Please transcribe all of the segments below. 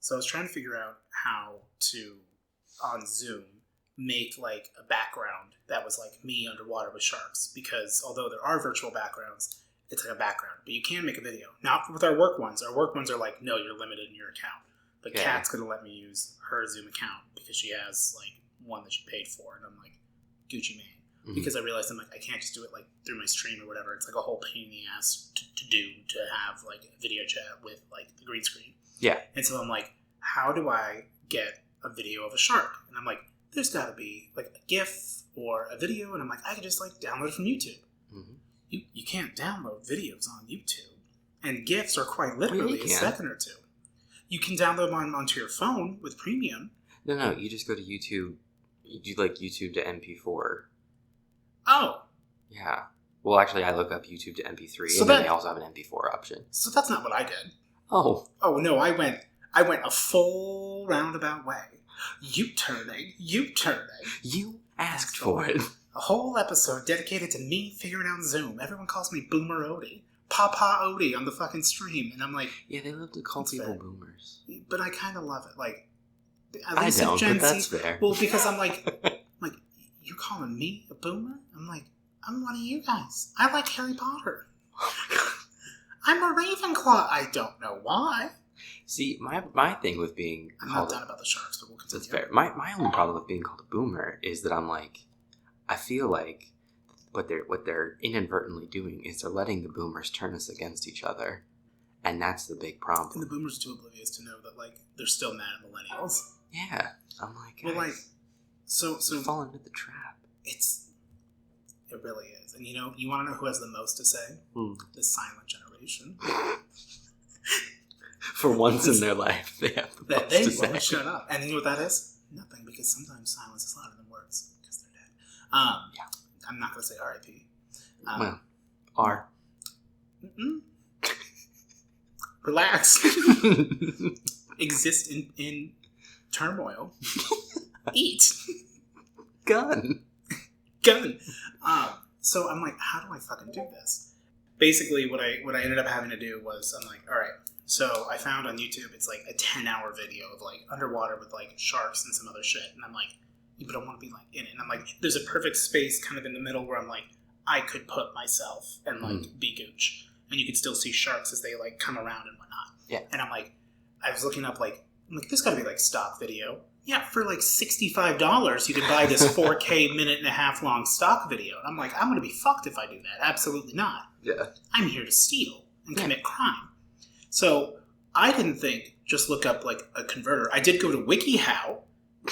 So I was trying to figure out how to, on Zoom, make like a background that was like me underwater with sharks, because although there are virtual backgrounds, it's like a background, but you can make a video. Not with our work ones. Our work ones are like, no, you're limited in your account. But Kat's gonna let me use her Zoom account because she has like one that she paid for, and I'm like, Gucci Mane. Mm-hmm. Because I realized I'm like, I can't just do it like through my stream or whatever. It's like a whole pain in the ass to do, to have like a video chat with like the green screen. Yeah. And so I'm like, how do I get a video of a shark? And I'm like, there's got to be like a GIF or a video, and I'm like, I could just like download it from YouTube. Mm-hmm. You can't download videos on YouTube, and GIFs are quite literally a second or two. You can download them onto your phone with premium. No, you just go to YouTube. You do like YouTube to MP4. Oh. Yeah. Well, actually, I look up YouTube to MP3, so and then they also have an MP4 option. So that's not what I did. Oh. Oh no, I went a full roundabout way. U-turning. You asked for it. A whole episode dedicated to me figuring out Zoom. Everyone calls me Boomer Odie. Papa Odie on the fucking stream. And I'm like... Yeah, they love to call people boomers. But I kind of love it. Like, I don't, but that's fair. Well, because I'm like, you calling me a boomer? I'm like, I'm one of you guys. I like Harry Potter. I'm a Ravenclaw. I don't know why. See, my thing with being I'm not done about the sharks, but we'll continue. That's fair. My only problem with being called a boomer is that I'm like, I feel like what they're inadvertently doing is they're letting the boomers turn us against each other, and that's the big problem. And the boomers are too oblivious to know that like they're still mad at millennials. Yeah, I'm like, well, like, so fall into the trap. It really is, and you want to know who has the most to say? The silent generation. For once in their life, they have the most to say. They won't shut up, and you know what that is? Nothing, because sometimes silence is louder than words because they're dead. Yeah. I'm not going to say R.I.P. Well, R. Relax. Exist in turmoil. Eat. Gun. So I'm like, how do I fucking do this? Basically, what I ended up having to do was, I'm like, all right. So I found on YouTube, it's like a 10-hour video of like underwater with like sharks and some other shit, and I'm like, but I want to be like in it. And I'm like, there's a perfect space kind of in the middle where I'm like, I could put myself and like be Gooch, and you could still see sharks as they like come around and whatnot. Yeah. And I'm like, I was looking up like, this got to be like stock video. Yeah, for like $65, you could buy this 4K minute and a half long stock video. And I'm like, I'm going to be fucked if I do that. Absolutely not. Yeah. I'm here to steal and commit crime. So I didn't think just look up like a converter. I did go to WikiHow.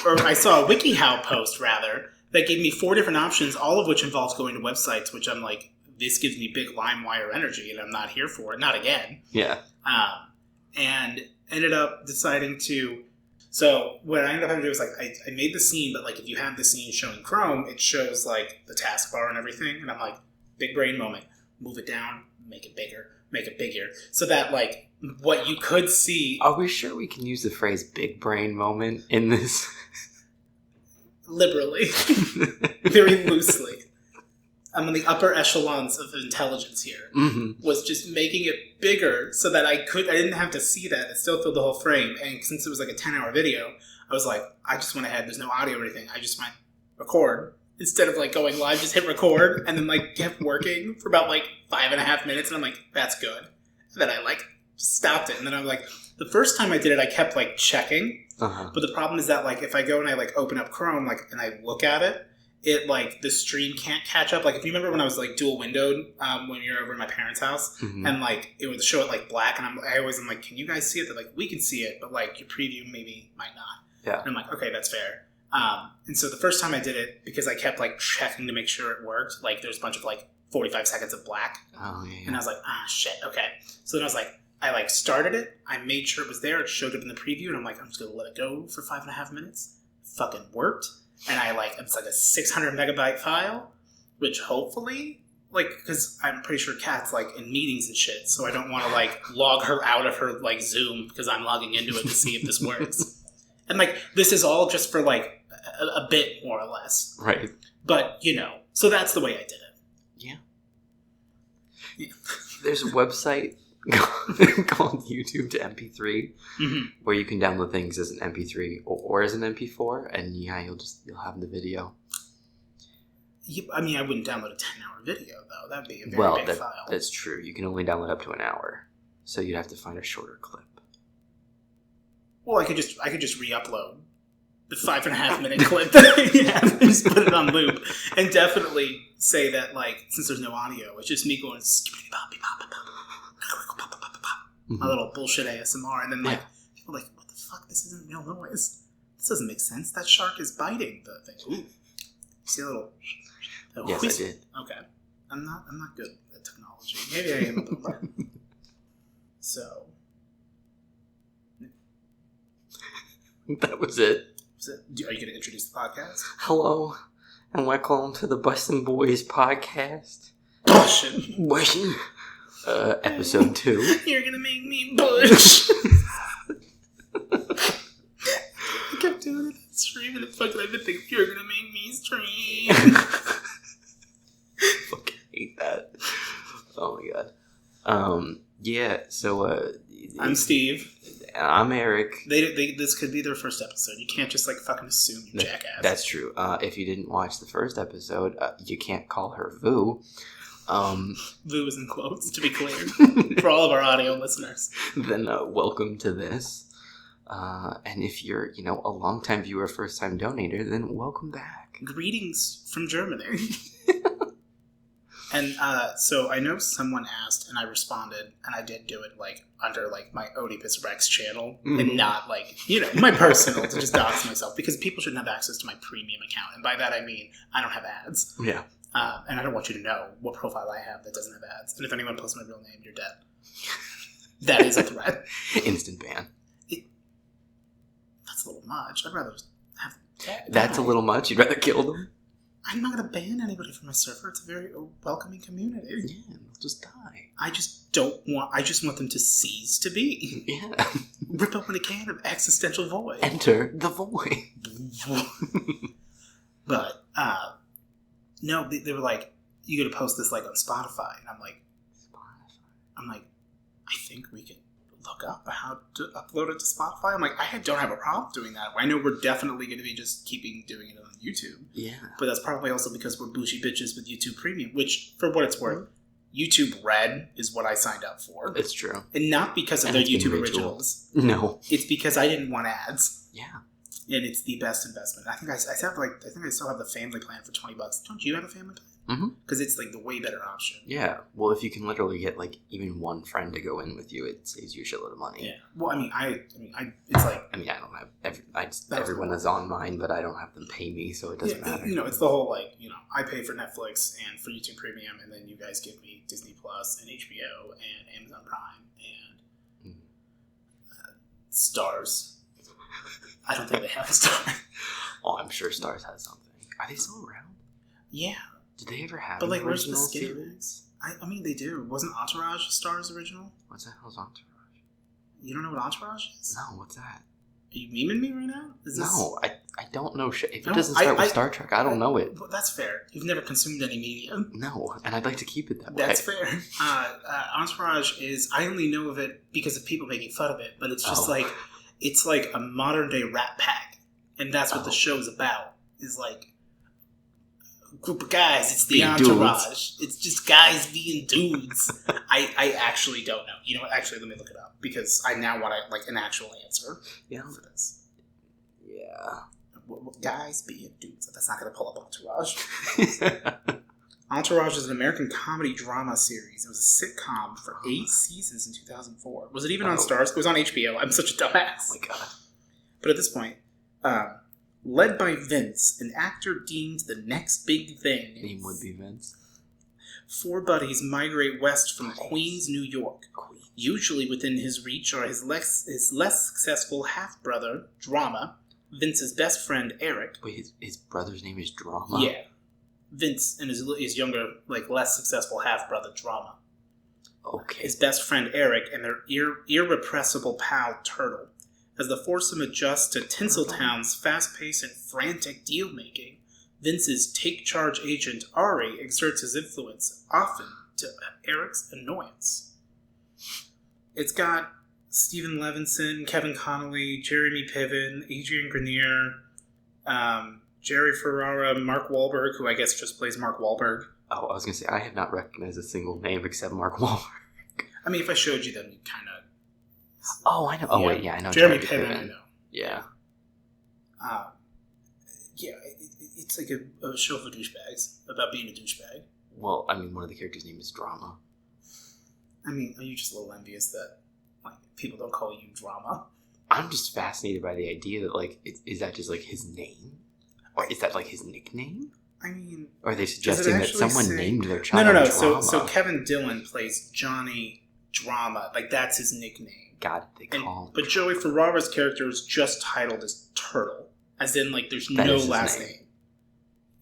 Or I saw a WikiHow post, rather, that gave me 4 different options, all of which involved going to websites, which I'm like, this gives me big LimeWire energy, and I'm not here for it. Not again. Yeah. And ended up deciding to... So what I ended up having to do was, like, I made the scene, but, like, if you have the scene showing Chrome, it shows, like, the taskbar and everything, and I'm like, big brain moment. Move it down, make it bigger. So that, like, what you could see... Are we sure we can use the phrase big brain moment in this? Liberally. Very loosely. I'm in the upper echelons of intelligence here. Mm-hmm. Was just making it bigger so that I didn't have to see that. It still filled the whole frame. And since it was like a 10-hour video, I was like, I just went ahead. There's no audio or anything. I just went record. Instead of like going live, just hit record and then like kept working for about like 5.5 minutes. And I'm like, that's good. And then I like stopped it. And then I'm like, the first time I did it, I kept like checking. Uh-huh. But the problem is that like if I go and I like open up Chrome like and I look at it, it like the stream can't catch up. Like if you remember when I was like dual windowed when you were over at my parents' house, mm-hmm. and like it would show it like black, and I always am like, can you guys see it? They're like, we can see it, but like your preview maybe might not. Yeah. And I'm like, okay, that's fair. And so the first time I did it, because I kept like checking to make sure it worked, like there's a bunch of like 45 seconds of black. Oh yeah. And I was like, shit, okay. So then I was like, I like started it, I made sure it was there, it showed up in the preview, and I'm like, I'm just gonna let it go for 5.5 minutes. Fucking worked. And I like, it's like a 600 megabyte file, which hopefully, like, because I'm pretty sure Kat's like in meetings and shit, so I don't want to like log her out of her like Zoom because I'm logging into it to see if this works. And like, this is all just for like a bit more or less. Right. But, so that's the way I did it. Yeah. There's a website called YouTube to MP3, Mm-hmm. where you can download things as an MP3 or as an MP4, and yeah, you'll have the video. I mean, I wouldn't download a 10-hour video though. That'd be a very big file. That's true. You can only download up to an hour, so you'd have to find a shorter clip. Well, I could just re-upload the 5.5-minute clip that I have and just put it on loop, and definitely say that, like, since there's no audio, it's just me going my little bullshit ASMR, and then like people are like, what the fuck? This isn't real noise. This doesn't make sense. That shark is biting the thing. Ooh. See a little. Yes, I did. Okay, I'm not good at technology. Maybe I am a little. So. That was it. Are you going to introduce the podcast? Hello, and welcome to the Bustin' Boys podcast. Bushin'. Episode 2. You're going to make me bush. I kept doing it and streaming it. Fucking, I've been thinking, you're going to make me stream. Fucking hate that. Oh my god. Yeah, so, I'm Steve. I'm Eric. This could be their first episode. You can't just, like, fucking assume, you jackass. That's true. If you didn't watch the first episode, you can't call her Vu. Vu is in quotes, to be clear, for all of our audio listeners. Then welcome to this. And if you're, a longtime viewer, first-time donator, then welcome back. Greetings from Germany. And so I know someone asked, and I responded, and I did do it like under like my Odiepus Rex channel, and not like my personal to just dox myself, because people shouldn't have access to my premium account, and by that I mean I don't have ads. Yeah. And I don't want you to know what profile I have that doesn't have ads. And if anyone posts my real name, you're dead. That is a threat. Instant ban. That's a little much. I'd rather have that. That's a little much. You'd rather kill them? I'm not going to ban anybody from my server. It's a very welcoming community. Yeah, they'll just die. I just want them to cease to be. Yeah. Rip open a can of existential void. Enter the void. But, no, they were like, you got to post this like on Spotify. And I'm like, I think we can look up how to upload it to Spotify. I'm like, I don't have a problem doing that. I know we're definitely going to be just doing it on YouTube. Yeah. But that's probably also because we're bougie bitches with YouTube Premium, which, for what it's worth, YouTube Red is what I signed up for. It's true. And not because of their YouTube originals. No. It's because I didn't want ads. Yeah. And it's the best investment. I think I still have the family plan for $20. Don't you have a family plan? Mm-hmm. Because it's like the way better option. Yeah. Well, if you can literally get like even one friend to go in with you, it saves you a shitload of money. Yeah. Well, it's like. I don't have everyone is on mine, but I don't have them pay me, so it doesn't matter. It's the whole I pay for Netflix and for YouTube Premium, and then you guys give me Disney Plus and HBO and Amazon Prime and Stars. I don't think they have a Star. Oh, I'm sure Stars has something. Are they still around? Yeah. Did they ever have an original where's the series? I mean, they do. Wasn't Entourage a Stars original? What's the hell's Entourage? You don't know what Entourage is? No, what's that? Are you memeing me right now? No, I don't know shit. If it doesn't start with Star Trek, I don't know it. Well, that's fair. You've never consumed any media. No, and I'd like to keep it that way. That's fair. Entourage is, I only know of it because of people making fun of it, but it's just it's like a modern day Rat Pack. And that's what the show's about. Is like a group of guys. It's the being Entourage. Dudes. It's just guys being dudes. I actually don't know. You know what? Actually, let me look it up. Because I now want an actual answer for this. Yeah. Guys being dudes. That's not going to pull up Entourage. Entourage is an American comedy drama series. It was a sitcom for 8 seasons in 2004. Was it even on Stars? It was on HBO. I'm such a dumbass. Oh my god. But at this point, led by Vince, an actor deemed the next big thing. Name would be Vince. 4 buddies migrate west from Queens, New York. Usually within his reach are his less successful half-brother, Drama, Vince's best friend, Eric. Wait, his brother's name is Drama? Yeah. Vince and his younger, less successful half-brother, Drama. Okay. His best friend, Eric, and their irrepressible pal, Turtle. As the foursome adjusts to Tinseltown's fast-paced and frantic deal-making, Vince's take-charge agent, Ari, exerts his influence, often to Eric's annoyance. It's got Stephen Levinson, Kevin Connolly, Jeremy Piven, Adrian Grenier, Jerry Ferrara, Mark Wahlberg, who I guess just plays Mark Wahlberg. Oh, I was going to say, I have not recognized a single name except Mark Wahlberg. I mean, if I showed you them, you'd kind of... Oh, I know. Oh, wait, yeah, I know. Jeremy Piven, I know. Yeah. It's like a show for douchebags, about being a douchebag. Well, I mean, one of the characters' name is Drama. I mean, are you just a little envious that like people don't call you Drama? I'm just fascinated by the idea that, like, is that just, like, his name? Or is that, like, his nickname? I mean... Or are they suggesting that someone named their child No. Drama? So Kevin Dillon plays Johnny Drama. Like, that's his nickname. God, they call him. But Joey Ferrara's character is just titled as Turtle. As in, like, there's no last name.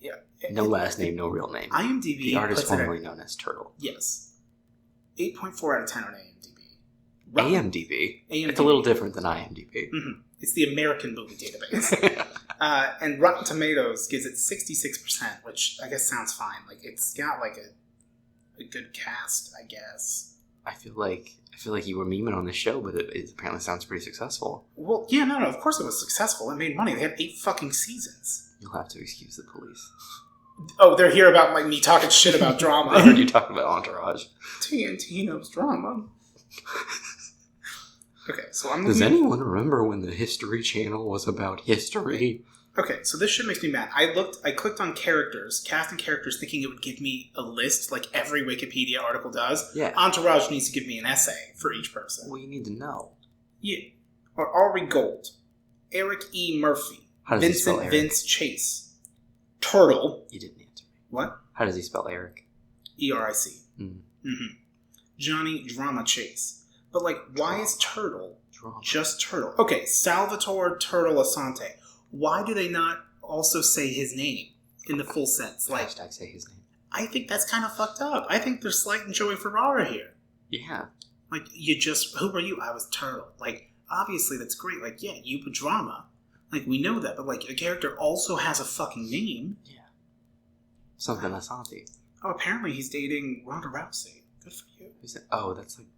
Yeah. No last name, no real name. IMDb... The artist formerly known as Turtle. Yes. 8.4 out of 10 on IMDb. AMDb? It's a little different than IMDb. Mm-hmm. It's the American movie database. And Rotten Tomatoes gives it 66%, which I guess sounds fine. Like, it's got, like, a good cast, I guess. I feel like you were memeing on the show, but it apparently sounds pretty successful. Well, yeah, no, of course it was successful. It made money. They had 8 fucking seasons. You'll have to excuse the police. Oh, they're here about, like, me talking shit about drama. I heard you talking about Entourage. TNT knows drama. Okay, so I'm Does anyone remember when the History Channel was about history? Okay, so this shit makes me mad. I clicked on characters, cast and characters, thinking it would give me a list like every Wikipedia article does. Yeah. Entourage needs to give me an essay for each person. Well, you need to know. Yeah. Or Ari Gold, Eric E. Murphy, Vincent Vince Chase, Turtle. You didn't answer me. What? How does he spell Eric? E-R-I-C. Mm-hmm. Johnny Drama Chase. But, like, why is Turtle just Turtle? Okay, Salvatore Turtle Asante. Why do they not also say his name in the full sense? Like, hashtag say his name. I think that's kind of fucked up. I think they're slighting Joey Ferrara here. Yeah. Like, who are you? I was Turtle. Like, obviously that's great. Like, yeah, you put Drama. Like, we know that. But, like, the character also has a fucking name. Yeah. Something Asante. Oh, apparently he's dating Ronda Rousey. Good for you. Who's that? Oh, that's like...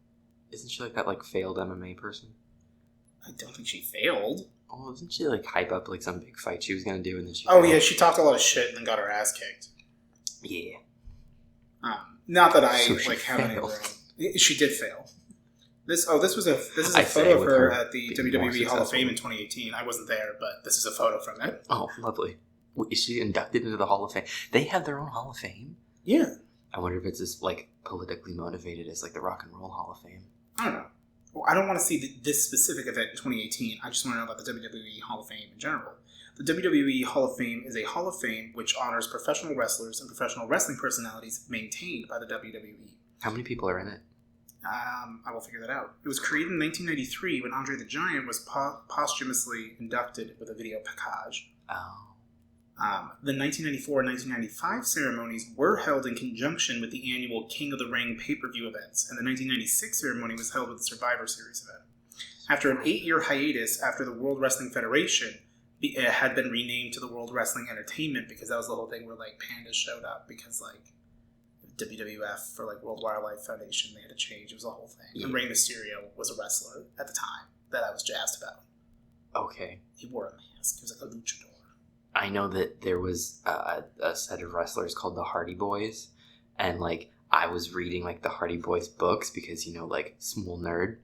Isn't she like that, like, failed MMA person? I don't think she failed. Oh, isn't she, like, hype up, like, some big fight she was going to do and then she... Oh, yeah, she talked a lot of shit and then got her ass kicked. Yeah. Not that I, so have any room. She did fail. This is a photo of her at the WWE Hall of Fame in 2018. I wasn't there, but this is a photo from it. Oh, lovely. Is she inducted into the Hall of Fame? They have their own Hall of Fame? Yeah. I wonder if it's as, like, politically motivated as, like, the Rock and Roll Hall of Fame. I don't know. Well, I don't want to see this specific event in 2018. I just want to know about the WWE Hall of Fame in general. The WWE Hall of Fame is a Hall of Fame which honors professional wrestlers and professional wrestling personalities maintained by the WWE. How many people are in it? I will figure that out. It was created in 1993 when Andre the Giant was posthumously inducted with a video package. Oh. The 1994 and 1995 ceremonies were held in conjunction with the annual King of the Ring pay-per-view events, and the 1996 ceremony was held with the Survivor Series event. After an 8-year hiatus after the World Wrestling Federation had been renamed to the World Wrestling Entertainment, because that was the whole thing where, like, pandas showed up, because, like, WWF for, like, World Wildlife Foundation, they had to change. It was a whole thing. Yeah. And Rey Mysterio was a wrestler at the time that I was jazzed about. Okay. He wore a mask. He was like a luchador. I know that there was a set of wrestlers called the Hardy Boys, and, like, I was reading, like, the Hardy Boys books because, you know, like, small nerd,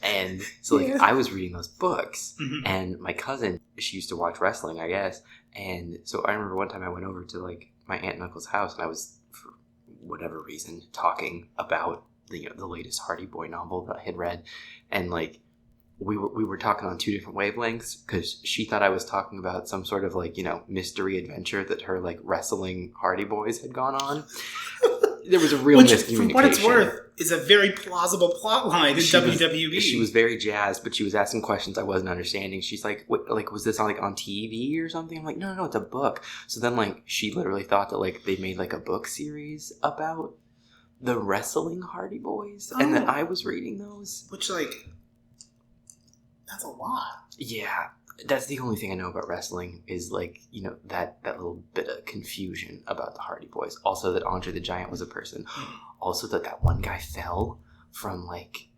and so, like, I was reading those books, and my cousin, she used to watch wrestling, I guess, and so I remember one time I went over to, like, my aunt and uncle's house, and I was, for whatever reason, talking about the latest Hardy Boy novel that I had read, and, like, we were talking on 2 different wavelengths because she thought I was talking about some sort of, like, you know, mystery adventure that her, like, wrestling Hardy Boys had gone on. There was a real miscommunication. For what it's worth, is a very plausible plot line in WWE. She was very jazzed, but she was asking questions I wasn't understanding. She's like, "What, like, was this on, like, on TV or something?" I'm like, no, it's a book. So then, like, she literally thought that, like, they made, like, a book series about the wrestling Hardy Boys, and that I was reading those. Which, like... That's a lot. Yeah. That's the only thing I know about wrestling is, like, you know, that little bit of confusion about the Hardy Boys. Also that Andre the Giant was a person. Also that one guy fell from, like,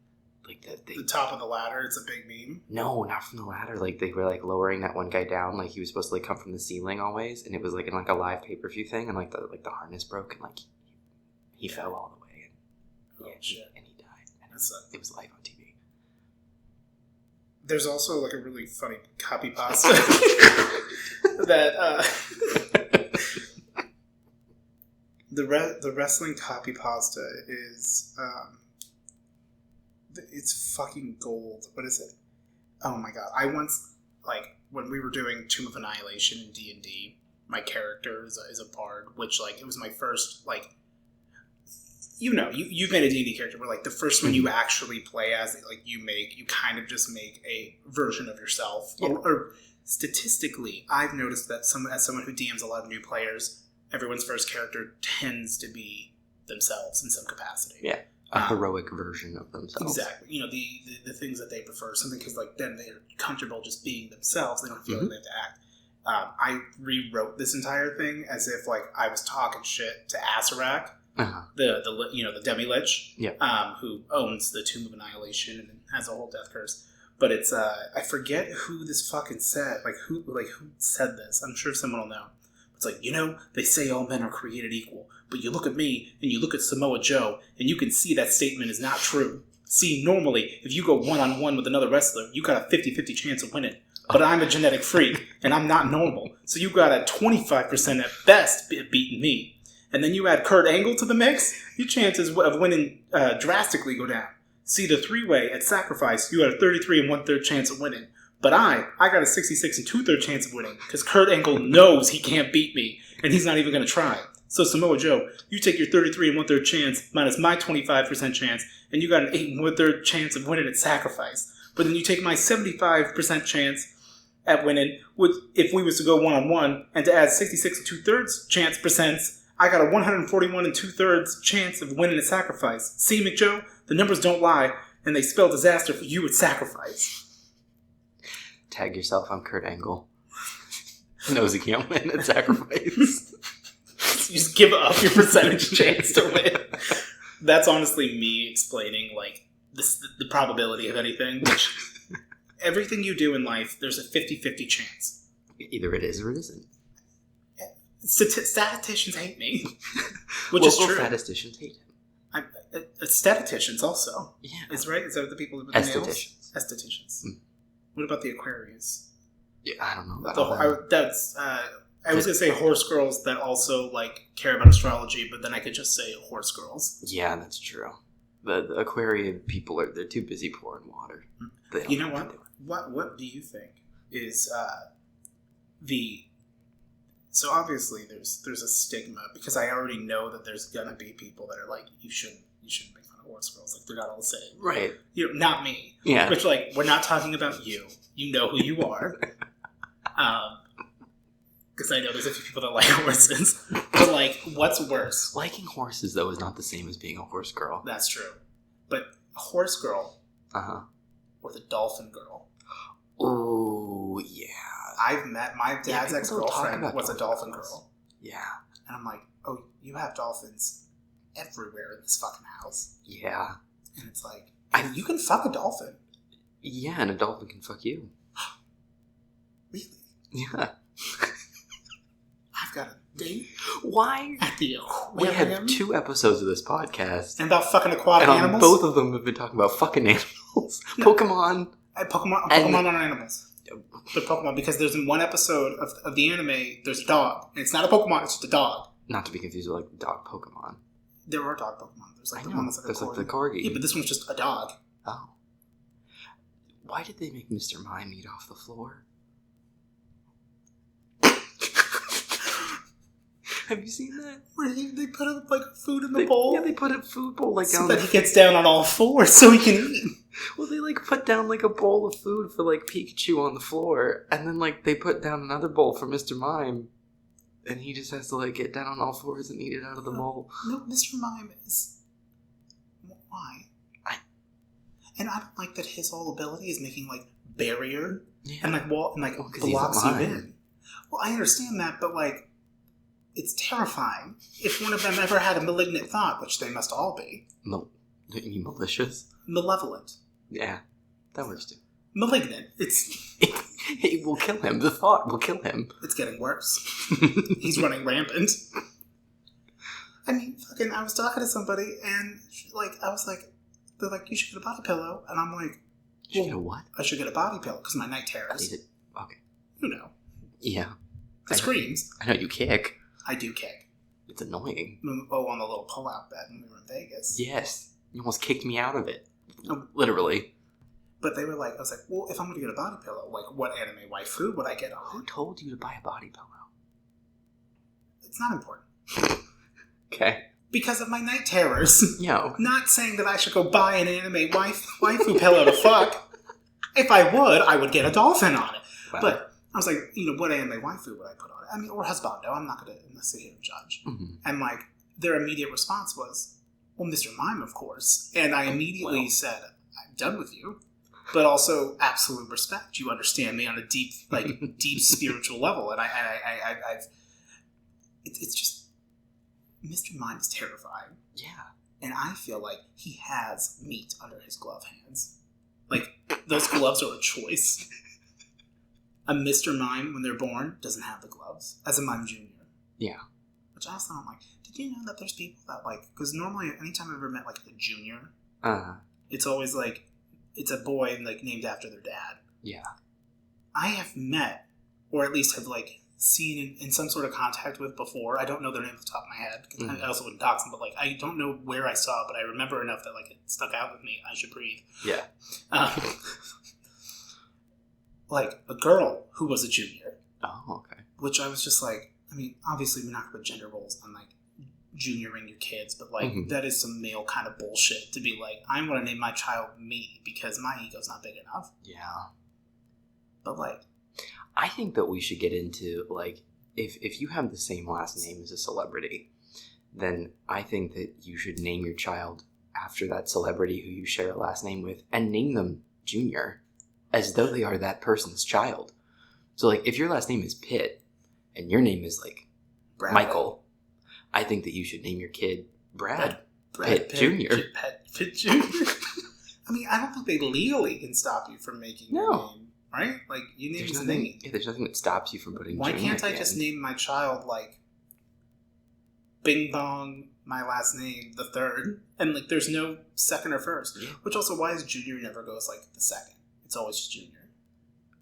the top of the ladder. It's a big meme. No, not from the ladder. Like they were like lowering that one guy down. Like he was supposed to like come from the ceiling always, and it was like in like a live pay-per-view thing, and like the harness broke, and like he fell all the way, and Shit. And he died. And it was live on TV. There's also like a really funny copy pasta that the wrestling copy pasta is it's fucking gold. What is it? Oh my god! I once, like, when we were doing Tomb of Annihilation in D&D, my character is a bard, which, like, it was my first, like, you've made a D&D character where, like, the first one you actually play as, like, you kind of just make a version of yourself. Yeah. Or statistically, I've noticed that as someone who DMs a lot of new players, everyone's first character tends to be themselves in some capacity. Yeah. A heroic version of themselves. Exactly. The things that they prefer. Something because, like, then they're comfortable just being themselves. They don't feel like they have to act. I rewrote this entire thing as if, like, I was talking shit to Asarak, the demi-lich, who owns the Tomb of Annihilation and has a whole death curse. But it's I forget who this fucking said. Who said this? I'm sure someone will know. It's like, they say all men are created equal, but you look at me and you look at Samoa Joe and you can see that statement is not true. See, normally, if you go one-on-one with another wrestler, you got a 50-50 chance of winning. But I'm a genetic freak, and I'm not normal. So you got a 25% at best beating me. And then you add Kurt Angle to the mix, your chances of winning drastically go down. See, the three-way at Sacrifice, you had a 33 1/3 chance of winning. But I got a 66 2/3 chance of winning, because Kurt Angle knows he can't beat me, and he's not even going to try. So Samoa Joe, you take your 33 1/3 chance minus my 25% chance, and you got an 8 1/3 chance of winning at Sacrifice. But then you take my 75% chance at winning, if we was to go one-on-one, and to add 66 2/3 chance percents, I got a 141 2/3 chance of winning at Sacrifice. See, McJoe, the numbers don't lie, and they spell disaster for you at Sacrifice. Tag yourself, I'm Kurt Angle. Knows he can't win at Sacrifice. You just give up your percentage chance to win. That's honestly me explaining, like, the probability of anything, which everything you do in life, there's a 50-50 chance. Either it is or it isn't. Statisticians hate me, which is true. Statisticians hate him. Statisticians also. Yeah. Is right? Is that what the people with the nails? Estheticians. Estheticians. What about the Aquarius? Yeah, I don't know. I was going to say horse girls that also, like, care about astrology, but then I could just say horse girls. Yeah, that's true. The aquarium people they're too busy pouring water. You know what? What do you think is so obviously there's a stigma, because I already know that there's gonna be people that are like, you shouldn't make fun of horse girls, like, they're not all the same. Right. Not me. Yeah. Which, like, we're not talking about you. You know who you are. Because I know there's a few people that like horses. But, like, what's worse? Liking horses, though, is not the same as being a horse girl. That's true. But a horse girl or the dolphin girl. Oh, yeah. I've met my dad's ex-girlfriend was a dolphin girl. Yeah. And I'm like, oh, you have dolphins everywhere in this fucking house. Yeah. And it's like, you can fuck a dolphin. Yeah, and a dolphin can fuck you. Really? Yeah. I've got a date. Why? At the we have 2 episodes of this podcast. And about fucking aquatic and animals? Both of them have been talking about fucking animals. No. Pokemon. Pokemon are animals. They're Pokemon, because there's in one episode of the anime, there's a dog. And it's not a Pokemon, it's just a dog. Not to be confused with, like, dog Pokemon. There are dog Pokemon. There's, like, the one that's like there's a corgi. Like the corgi. Yeah, but this one's just a dog. Oh. Why did they make Mr. Mime eat off the floor? Have you seen that? Where they put up, like, food in the bowl? Yeah, they put a food bowl, like, so down that he gets down on all fours so he can eat. Well, they, like, put down, like, a bowl of food for, like, Pikachu on the floor, and then, like, they put down another bowl for Mr. Mime, and he just has to, like, get down on all fours and eat it out of the bowl. No, Mr. Mime is... Why? And I don't like that his whole ability is making, like, barrier and, like, wall and, like, blocks you in. Well, I understand that, but, like, it's terrifying. If one of them ever had a malignant thought, which they must all be. You mean malicious? Malevolent. Yeah, that works too. Malignant. It will kill him. The thought will kill him. It's getting worse. He's running rampant. I mean, fucking, I was talking to somebody, and, I was like, they're like, you should get a body pillow. And I'm like, you should get a what? I should get a body pillow, because my night terrors. Okay. You know. Yeah. The screams. I know you kick. I do kick. It's annoying. Oh, on the little pull-out bed when we were in Vegas. Yes. You almost kicked me out of it. Literally. But they were like, I was like, well, if I'm going to get a body pillow, what anime waifu would I get on? Who told you to buy a body pillow? It's not important. Okay. Because of my night terrors. Yo. Not saying that I should go buy an anime waifu pillow to fuck. If I would get a dolphin on it. Wow. But I was like, what anime waifu would I put on it? I mean, or husbando. I'm not going to sit here and judge. Mm-hmm. And their immediate response was, well, Mr. Mime, of course. And I immediately said, I'm done with you. But also, absolute respect. You understand me on a deep, deep spiritual level. And it's just, Mr. Mime is terrifying. Yeah. And I feel like he has meat under his glove hands. Those gloves are a choice. A Mr. Mime, when they're born, doesn't have the gloves. As a Mime Junior. Yeah. Which I thought, did you know that there's people that, because normally, anytime I've ever met, a junior, it's always, it's a boy, named after their dad. Yeah. I have met, or at least have, seen in some sort of contact with before. I don't know their name off the top of my head, because I also wouldn't dox them, but, I don't know where I saw it, but I remember enough that, it stuck out with me. I should breathe. Yeah. A girl who was a junior. Oh, okay. Which I was just obviously we're not going to put gender roles on, junioring your kids, but that is some male kind of bullshit to be I'm going to name my child me because my ego's not big enough. Yeah. But I think that we should get into if you have the same last name as a celebrity, then I think that you should name your child after that celebrity who you share a last name with and name them Junior as though they are that person's child. So if your last name is Pitt and your name is Michael, I think that you should name your kid Brad Pitt Jr. Pitt Jr. I mean, I don't think they legally can stop you from making your name, right? You name the name. Yeah, there's nothing that stops you from putting Why Junior can't I just name my child, Bing Bong, my last name, the third? And, there's no second or first. Yeah. Which also, why is Junior never goes, the second? It's always just Junior.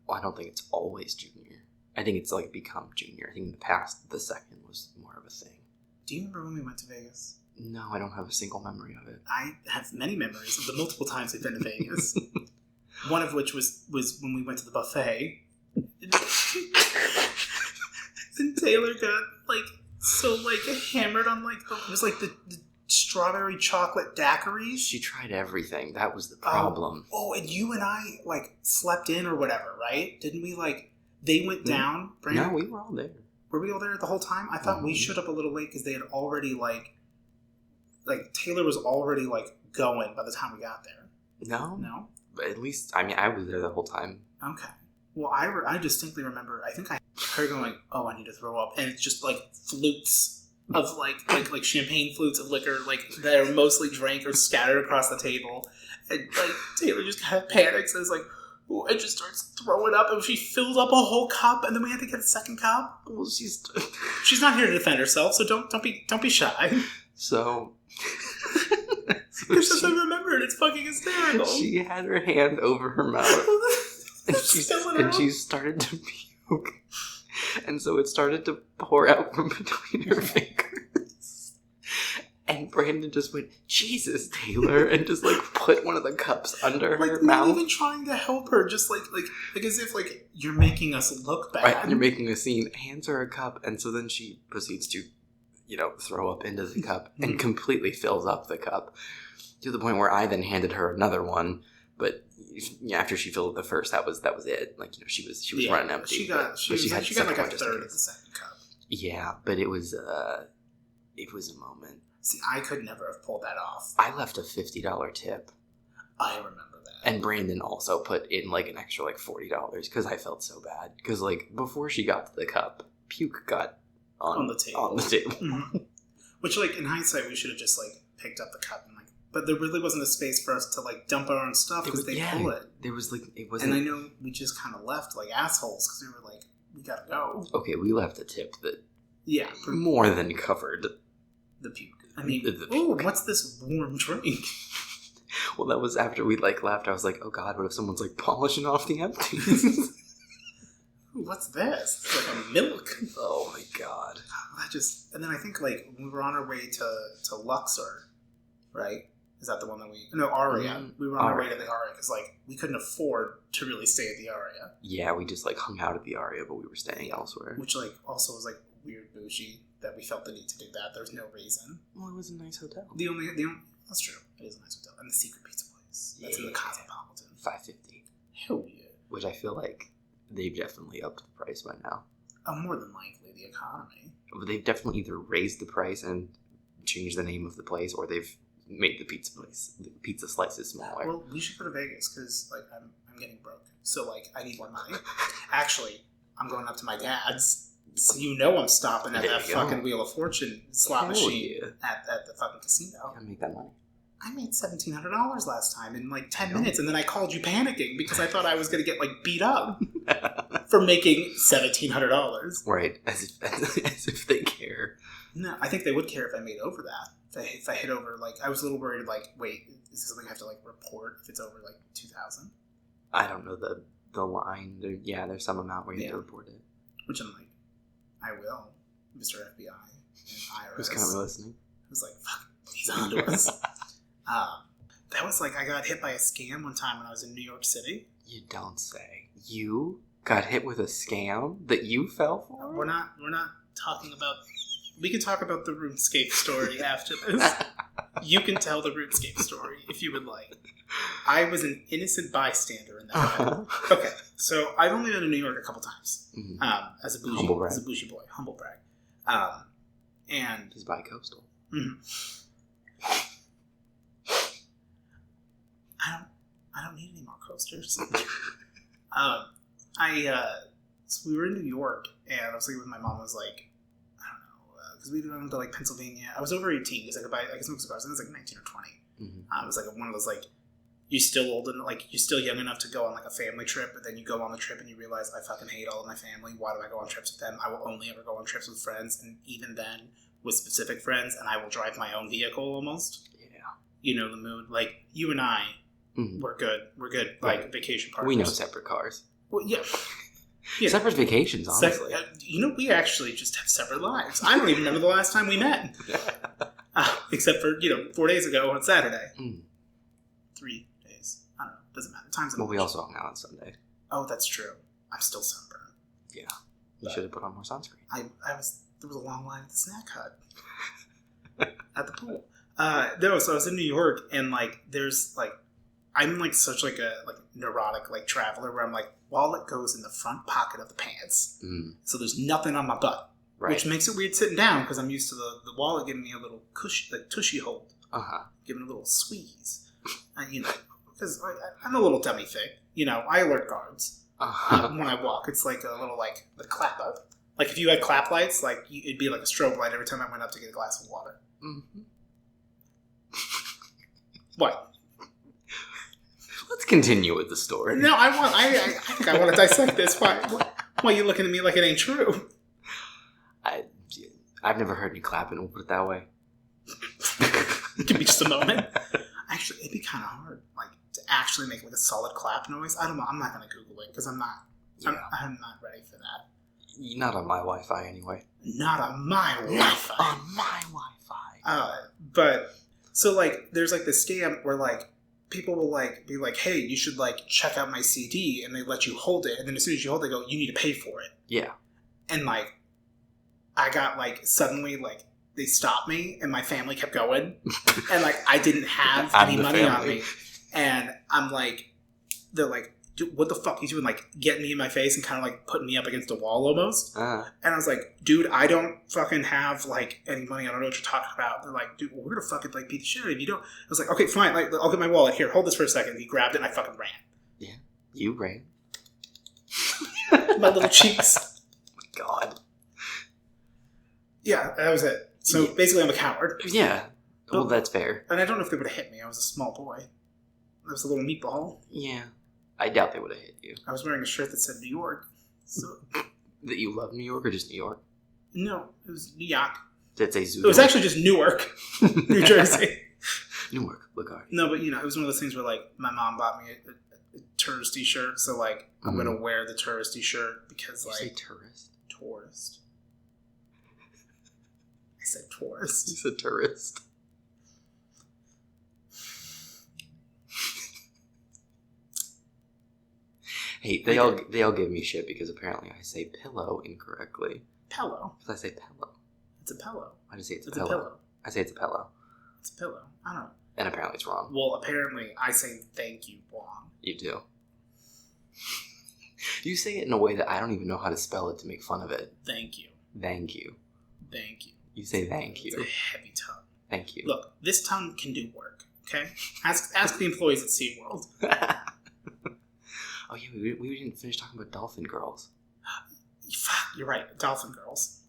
Well, I don't think it's always Junior. I think it's, become Junior. I think in the past, the second was more of a thing. Do you remember when we went to Vegas? No, I don't have a single memory of it. I have many memories of the multiple times we've been to Vegas. One of which was when we went to the buffet. And Taylor got, so, hammered on, it was, the strawberry chocolate daiquiris. She tried everything. That was the problem. And you and I, slept in or whatever, right? Didn't we, they went down? Brandon? No, we were all there. Were we all there the whole time? I thought we showed up a little late because they had already, Taylor was already, going by the time we got there. No. No? But at least, I was there the whole time. Okay. Well, I distinctly remember, I think I heard her going, oh, I need to throw up. And it's just, flutes of, champagne flutes of liquor, that are mostly drank or scattered across the table. And, Taylor just kind of panics and is ooh, and just starts throwing up, and she fills up a whole cup, and then we had to get a second cup. Well, she's not here to defend herself, so don't be shy. So Because I remember it, it's fucking hysterical. She had her hand over her mouth, and she started to puke, and so it started to pour out from between her fingers. And Brandon just went, Jesus, Taylor, and just put one of the cups under her mouth. Not even trying to help her, just as if you're making us look bad. Right, you're making a scene. Hands her a cup, and so then she proceeds to, throw up into the cup and completely fills up the cup to the point where I then handed her another one. But after she filled the first, that was it. She was running empty. She got a third of the second cup. Yeah, but it was a moment. See, I could never have pulled that off. I left a $50 tip. I remember that. And Brandon also put in an extra $40 because I felt so bad. Because before she got to the cup, puke got on the table. Mm-hmm. Which in hindsight we should have just picked up the cup and But there really wasn't a space for us to, like, dump our own stuff because they pull it. There was, like, it wasn't... And I know we just kind of left like assholes because we were like, we gotta go. Okay, we left a tip that more than covered the puke. I mean, the ooh, what's this warm drink? Well, that was after we, like, left. I was like, oh god, what if someone's, like, polishing off the empties? Ooh, what's this? It's like a milk. Oh my god. And then I think, like, we were on our way to Luxor, right? Is that the one that Aria. We were on our way to the Aria because, like, we couldn't afford to really stay at the Aria. Yeah, we just, like, hung out at the Aria, but we were staying elsewhere. Which, like, also was, like, weird bougie that we felt the need to do that. There's no reason. Well, it was a nice hotel. The only that's true. It is a nice hotel. And the secret pizza place. That's in the Cosmopolitan. $5.50. Hell yeah. Which I feel like they've definitely upped the price by now. Oh, more than likely, the economy. But they've definitely either raised the price and changed the name of the place, or they've made the pizza slices smaller. Well, we should go to Vegas because, like, I'm getting broke. So, like, I need more money. Actually, I'm going up to my dad's. So I'm stopping at that fucking Wheel of Fortune slot machine at the fucking casino. Gotta make that money. I made $1,700 last time in like 10 minutes, and then I called you panicking because I thought I was going to get like beat up for making $1,700. Right, as if they care. No, I think they would care if I made over that. If I hit over, like, I was a little worried, like, wait, is this something I have to, like, report if it's over, like, 2,000? I don't know the line. There's some amount where you have to report it. Which I'm like, I will, Mr. FBI and IRS. Who's currently listening? Who's like, fuck, he's on to us. That was like, I got hit by a scam one time when I was in New York City. You don't say. You got hit with a scam that you fell for? We're not talking about... We can talk about the RuneScape story after this. You can tell the RuneScape story if you would like. I was an innocent bystander in that. Okay, so I've only been to New York a couple times as a bougie boy, humble brag. And he's bi-coastal. Mm-hmm. I don't need any more coasters. So we were in New York, and I was like with my mom. I was like, because we went to like Pennsylvania. I was over 18 because I could smoke cigars. I was like 19 or 20. Mm-hmm. It was like one of those like, you're still old and like you're still young enough to go on like a family trip, but then you go on the trip and you realize I fucking hate all of my family. Why do I go on trips with them? I will only ever go on trips with friends, and even then with specific friends, and I will drive my own vehicle almost. Yeah, you know the mood. Like you and I, we're good. We're good. Like vacation partners. We know separate cars. Well, yeah. Separate vacations, honestly. We actually just have separate lives. I don't even remember the last time we met. Except for, 4 days ago on Saturday. 3 days. I don't know. Doesn't matter. Time's we also hung out on Sunday. Oh, that's true. I'm still sunburned. Yeah. You should have put on more sunscreen. There was a long line at the snack hut. At the pool. So I was in New York, and, like, there's, like, I'm, like, such, like, a neurotic, like, traveler where I'm, like, wallet goes in the front pocket of the pants. So there's nothing on my butt. Right. Which makes it weird sitting down because I'm used to the wallet giving me a little tushy hold. Giving a little squeeze. Because I'm a little dummy thing. I alert guards when I walk. It's like a little, like, the clap up. Like, if you had clap lights, like, it'd be like a strobe light every time I went up to get a glass of water. Mm-hmm. What? Let's continue with the story. No, I think I want to dissect this. Why are you looking at me like it ain't true? I've never heard you clapping. We'll put it that way. It could be just a moment. Actually, it'd be kind of hard, like, to actually make like a solid clap noise. I don't know. I'm not going to Google it because I'm not ready for that. Not on my Wi-Fi, anyway. Not on my Wi-Fi. On my Wi-Fi. But so like, there's like this scam where like people will like be like, "Hey, you should like check out my CD," and they let you hold it, and then as soon as you hold it, they go, "You need to pay for it." Yeah. And like, I got like suddenly like they stopped me, and my family kept going, and like I didn't have any money on me, and I'm like, they're like, dude, what the fuck are you doing? Like, getting me in my face and kind of like putting me up against a wall almost. And I was like, dude, I don't fucking have like any money. I don't know what you're talking about. They're like, dude, we're gonna fucking like beat the shit out of you. You don't. I was like, okay, fine. Like, I'll get my wallet here. Hold this for a second. He grabbed it and I fucking ran. Yeah, you ran. My little cheeks. Oh my God. Yeah, that was it. So basically, I'm a coward. Yeah. Well, that's fair. And I don't know if they would have hit me. I was a small boy. I was a little meatball. Yeah. I doubt they would have hit you. I was wearing a shirt that said New York. So That you love New York or just New York? no, it was New York. Did it say Zoo? It was actually just Newark, New Jersey. Newark, LaGuardia. No, but it was one of those things where like my mom bought me a touristy shirt, so like I'm gonna wear the touristy shirt because You say tourist? Tourist. I said tourist. You said tourist. Hey, they all give me shit because apparently I say pillow incorrectly. Pillow. Because I say pillow. It's a pillow. I just say it's a It's pillow. a pillow. I say it's a pillow. It's a pillow. I don't know. And apparently it's wrong. Well, apparently I say thank you wrong. You do. You say it in a way that I don't even know how to spell it to make fun of it. Thank you. Thank you. Thank you. You say thank you. It's a heavy tongue. Thank you. Look, this tongue can do work, okay? Ask the employees at SeaWorld. Oh yeah, we didn't finish talking about dolphin girls. Fuck, you're right. Dolphin girls.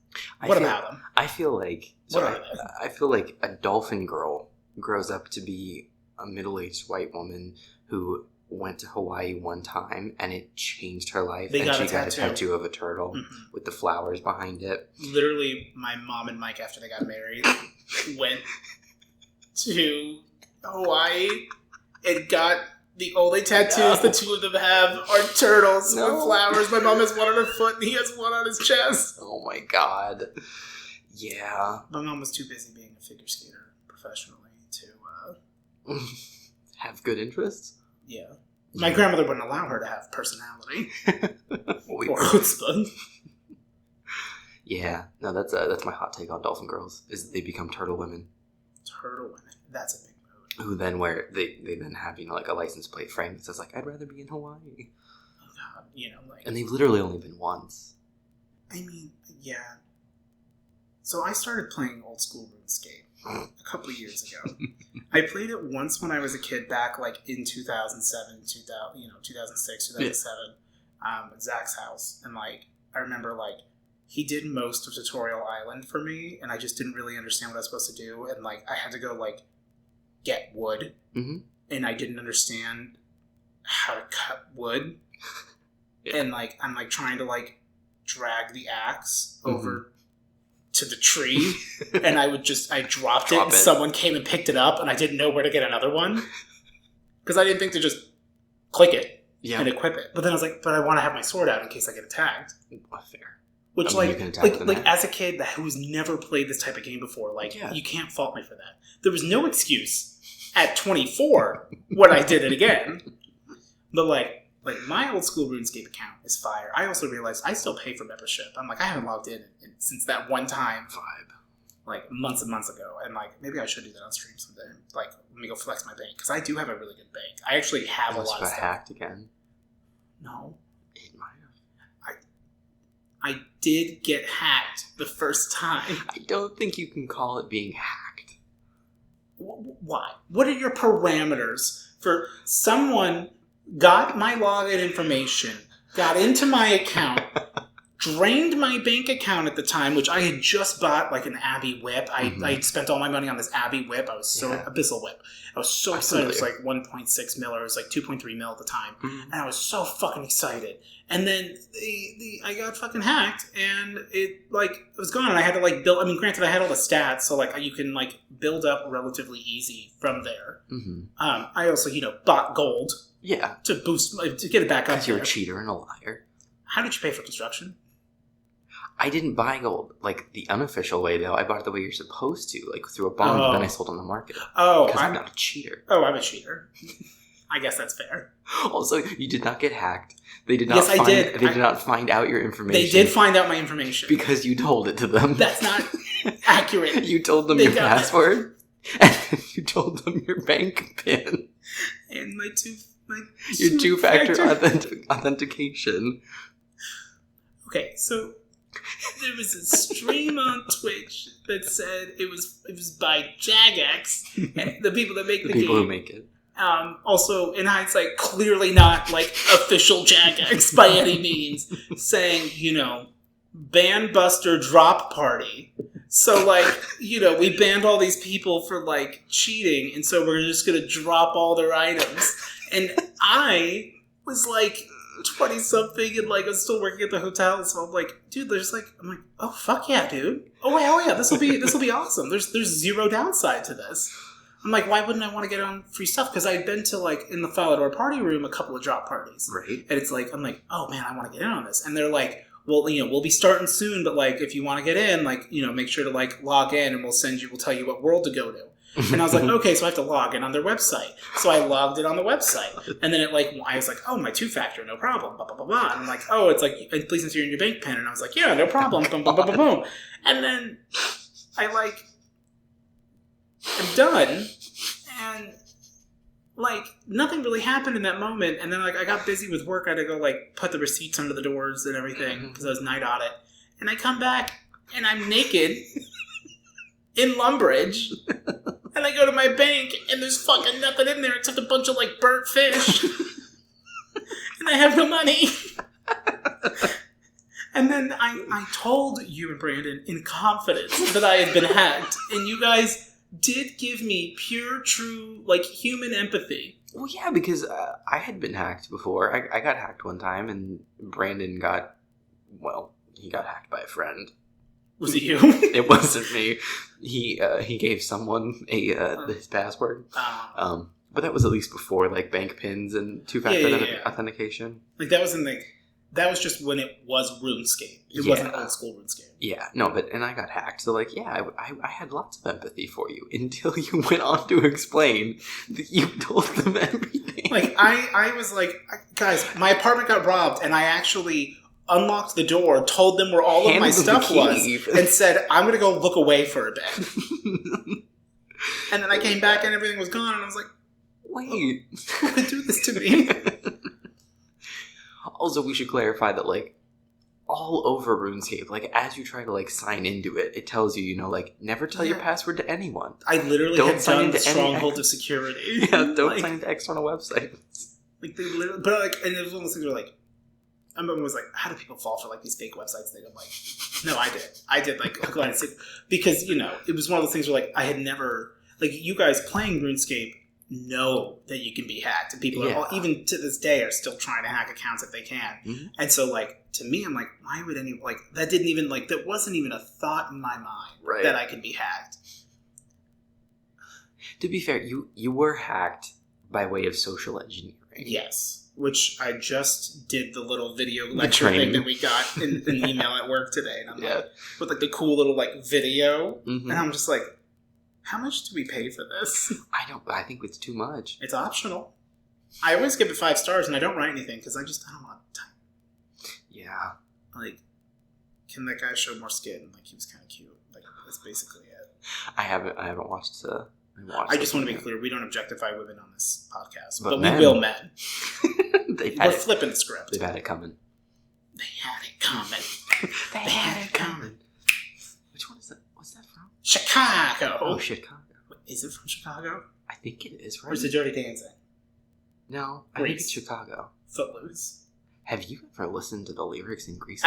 I What feel, about them? I feel like What are they? I feel like a dolphin girl grows up to be a middle-aged white woman who went to Hawaii one time and it changed her life. They and got she a got a tattoo. tattoo of a turtle with the flowers behind it. Literally, my mom and Mike, after they got married, went to Hawaii and got the only tattoos the two of them have are turtles with flowers. My mom has one on her foot and he has one on his chest. Oh my god. Yeah. My mom was too busy being a figure skater professionally to, have good interests? yeah. My grandmother wouldn't allow her to have personality. Or Weird. chutzpah. Yeah. No, that's my hot take on dolphin girls, is that they become turtle women. Turtle women. That's a big mood. Who then they then have, like a license plate frame that says like, I'd rather be in Hawaii. Oh God, like... And they've literally only been once. I mean, yeah. So I started playing old school RuneScape a couple of years ago. I played it once when I was a kid back like in 2007, 2006, 2007, at Zach's house. And like, I remember like, he did most of Tutorial Island for me, and I just didn't really understand what I was supposed to do. And like, I had to go like, get wood. Mm-hmm. And I didn't understand how to cut wood. Yeah. And like, I'm like trying to like drag the axe over to the tree, and I dropped it, and someone came and picked it up, and I didn't know where to get another one because I didn't think to just click it and equip it. But then I was like, but I want to have my sword out in case I get attacked. Fair. Which like as a kid who's never played this type of game before, you can't fault me for that. There was no excuse at 24 when I did it again. But like my old school RuneScape account is fire. I also realized I still pay for membership. I'm like, I haven't logged in since that one time like months and months ago. And like, maybe I should do that on stream someday. Like, let me go flex my bank because I do have a really good bank. I actually have a lot of stuff. Hacked again? No. It might have. I did get hacked the first time. I don't think you can call it being hacked. Why? What are your parameters for someone got my login information, got into my account, drained my bank account at the time, which I had just bought like an Abbey whip. I spent all my money on this Abbey whip. I was so Abyssal whip. I was so excited. It was like 1.6 mil, or it was like 2.3 mil at the time, and I was so fucking excited. And then I got fucking hacked, and it was gone. And I had to like build. I mean, granted, I had all the stats, so like you can like build up relatively easy from there. I also bought gold. Yeah. To get it back up. Because you're a cheater and a liar. How did you pay for construction? I didn't buy gold like the unofficial way, though. I bought it the way you're supposed to, like through a bond, and then I sold on the market. Oh. Because I'm not a cheater. Oh, I'm a cheater. I guess that's fair. Also, you did not get hacked. They did not I did. They did not find out your information. They did find out my information. Because you told it to them. That's not accurate. You told them your password, and you told them your bank PIN. And your two-factor authentication. Okay, so there was a stream on Twitch that said it was by Jagex, and the people that make the game. People who make it. Also, in hindsight, clearly not like official Jagex by any means, saying, Bandbuster drop party. So, like, we banned all these people for, like, cheating, and so we're just gonna drop all their items. And I was, like, 20-something, and, like, I was still working at the hotel, so I'm like, dude, I'm like, oh, fuck yeah, dude. Oh, hell yeah, this'll be awesome. There's zero downside to this. I'm like, why wouldn't I want to get on free stuff? Because I'd been to, like, in the Falador party room, a couple of drop parties. Right. And it's like, I'm like, oh, man, I want to get in on this. And they're like, well, we'll be starting soon, but, like, if you want to get in, like, make sure to, like, log in, and we'll tell you what world to go to. And I was like, okay, so I have to log in on their website. So I logged in on the website. And then I was like, oh, my 2-factor, no problem, blah, blah, blah, blah. And I'm like, oh, it's like, please enter in your bank PIN. And I was like, yeah, no problem, boom, boom, boom, boom, boom. And then I, like, am done. And, like, nothing really happened in that moment. And then, like, I got busy with work. I had to go, like, put the receipts under the doors and everything because I was night audit. And I come back, and I'm naked in Lumbridge. And I go to my bank, and there's fucking nothing in there except a bunch of, like, burnt fish. And I have no money. And then I told you and Brandon in confidence that I had been hacked. And you guys did give me pure, true, like, human empathy. Well, yeah, because I had been hacked before. I got hacked one time, and Brandon he got hacked by a friend. Was it you? It wasn't me. He gave someone his password. But that was at least before, like, bank pins and 2-factor authentication. Like, that was just when it was RuneScape. It wasn't old school RuneScape. Yeah, no, and I got hacked. So, like, yeah, I had lots of empathy for you until you went on to explain that you told them everything. Like, I was like, guys, my apartment got robbed, and I actually unlocked the door, told them where all of my stuff was, and said, I'm going to go look away for a bit. And then I came back, and everything was gone, and I was like, wait. Who could do this to me? Also, we should clarify that, like, all over RuneScape, like, as you try to, like, sign into it, it tells you, like, never tell your password to anyone. I literally had done the stronghold of security. Yeah, don't sign into external websites. Like, they literally, but, like, and it was one of those things where, like, I was like, how do people fall for, like, these fake websites thing? I'm like, no, I did, like, hook, line, and sinker. Because, it was one of those things where, like, I had never, like, you guys playing RuneScape know that you can be hacked. And people are even to this day, are still trying to hack accounts if they can. Mm-hmm. And so, like, to me, I'm like, why would any, like, that didn't even, like, that wasn't even a thought in my mind that I could be hacked. To be fair, you were hacked by way of social engineering. Yes. Which I just did the little video lecture thing that we got in an email at work today. And I'm like, with, like, the cool little, like, video. Mm-hmm. And I'm just like, how much do we pay for this? I think it's too much. It's optional. I always give it 5 stars, and I don't write anything because I don't want time. Yeah. Like, can that guy show more skin? Like, he was kind of cute. Like, that's basically it. I haven't watched the. I just want to be clear. We don't objectify women on this podcast, but we will men. We're flipping the script. They've had it coming. They had it coming. They had it coming. Which one is that? What's that from? Chicago. Oh, Chicago. Is it from Chicago? I think it is, right? Or is it Dirty Dancing? No, I think it's Chicago. Footloose. Have you ever listened to the lyrics in Grease?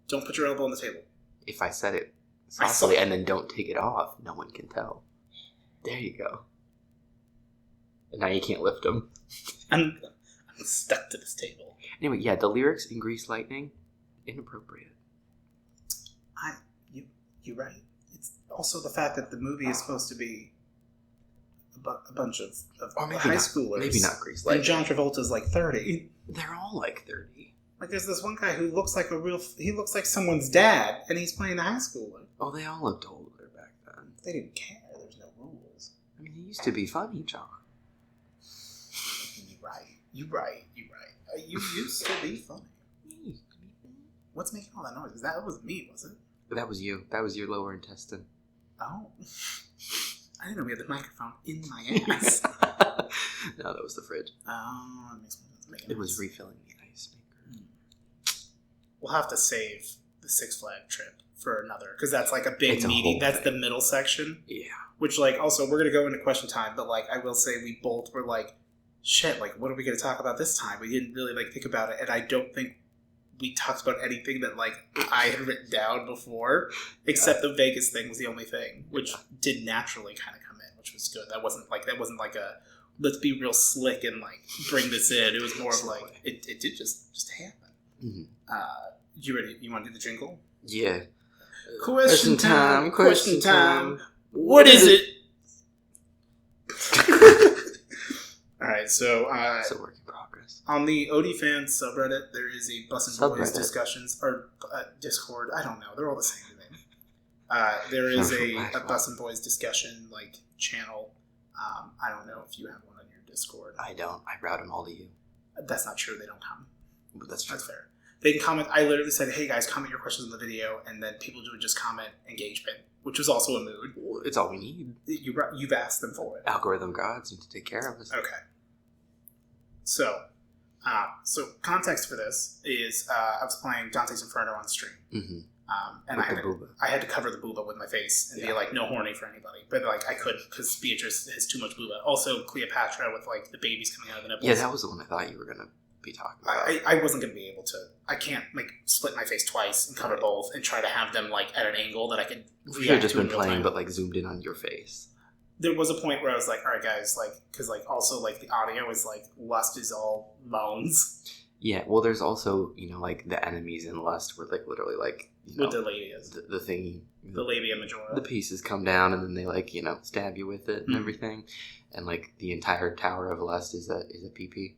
Don't put your elbow on the table. If I said it softly and then don't take it off, no one can tell. There you go. And now you can't lift them. I'm stuck to this table. Anyway, yeah, the lyrics in Grease Lightning, inappropriate. You're right. It's also the fact that the movie is supposed to be a bunch of high schoolers. Maybe not Grease Lightning. And John Travolta's like 30. They're all like 30. Like, there's this one guy who looks like he looks like someone's dad, and he's playing a high schooler. Oh, they all looked older back then. They didn't care. There's no rules. I mean, he used to be funny, John. You're right. You used to be funny. What's making all that noise? That wasn't me, was it? That was you. That was your lower intestine. Oh. I didn't know we had the microphone in my ass. No, that was the fridge. Oh, that makes sense. It was refilling the ice maker. We'll have to save the Six Flag trip for another, because that's like a big meeting. That's the middle section. Yeah. Which, like, also, we're going to go into question time, but, like, I will say we both were like, shit, like, what are we going to talk about this time? We didn't really, like, think about it, and I don't think we talked about anything that like I had written down before, except the Vegas thing was the only thing, which did naturally kind of come in, which was good. That wasn't like a let's be real slick and like bring this in. It was more of like it did just happen. Mm-hmm. You ready? You want to do the jingle? Yeah. Question time. Question time. What is it? All right, so it's a work in progress. On the ODFans subreddit, there is a Bus and Boys discussions or Discord. I don't know; they're all the same to me. There is a Bus and Boys discussion like channel. I don't know if you have one on your Discord. I don't. I route them all to you. That's not true. They don't come. But that's true. That's fair. They can comment. I literally said, "Hey guys, comment your questions in the video," and then people would just comment engagement, which was also a mood. Well, it's all we need. You've asked them for it. Algorithm gods need to take care of us. Okay. So context for this is I was playing Dante's Inferno on stream, and I had to cover the booba with my face and be like, no horny for anybody, but like I couldn't because Beatrice has too much booba. Also, Cleopatra with like the babies coming out of the nipples. Yeah, that was the one I thought you were gonna be talking about. I wasn't gonna be able to. I can't like split my face twice and cover both and try to have them like at an angle that I could. You should have just been playing, but like zoomed in on your face. There was a point where I was like, all right, guys, like, because, like, also, like, the audio is, like, Lust is all moans. Yeah, well, there's also, like, the enemies in Lust were, like, literally, like, what the labia is. The thingy. The labia majora. The pieces come down, and then they, like, stab you with it and everything. And, like, the entire Tower of Lust is a PP.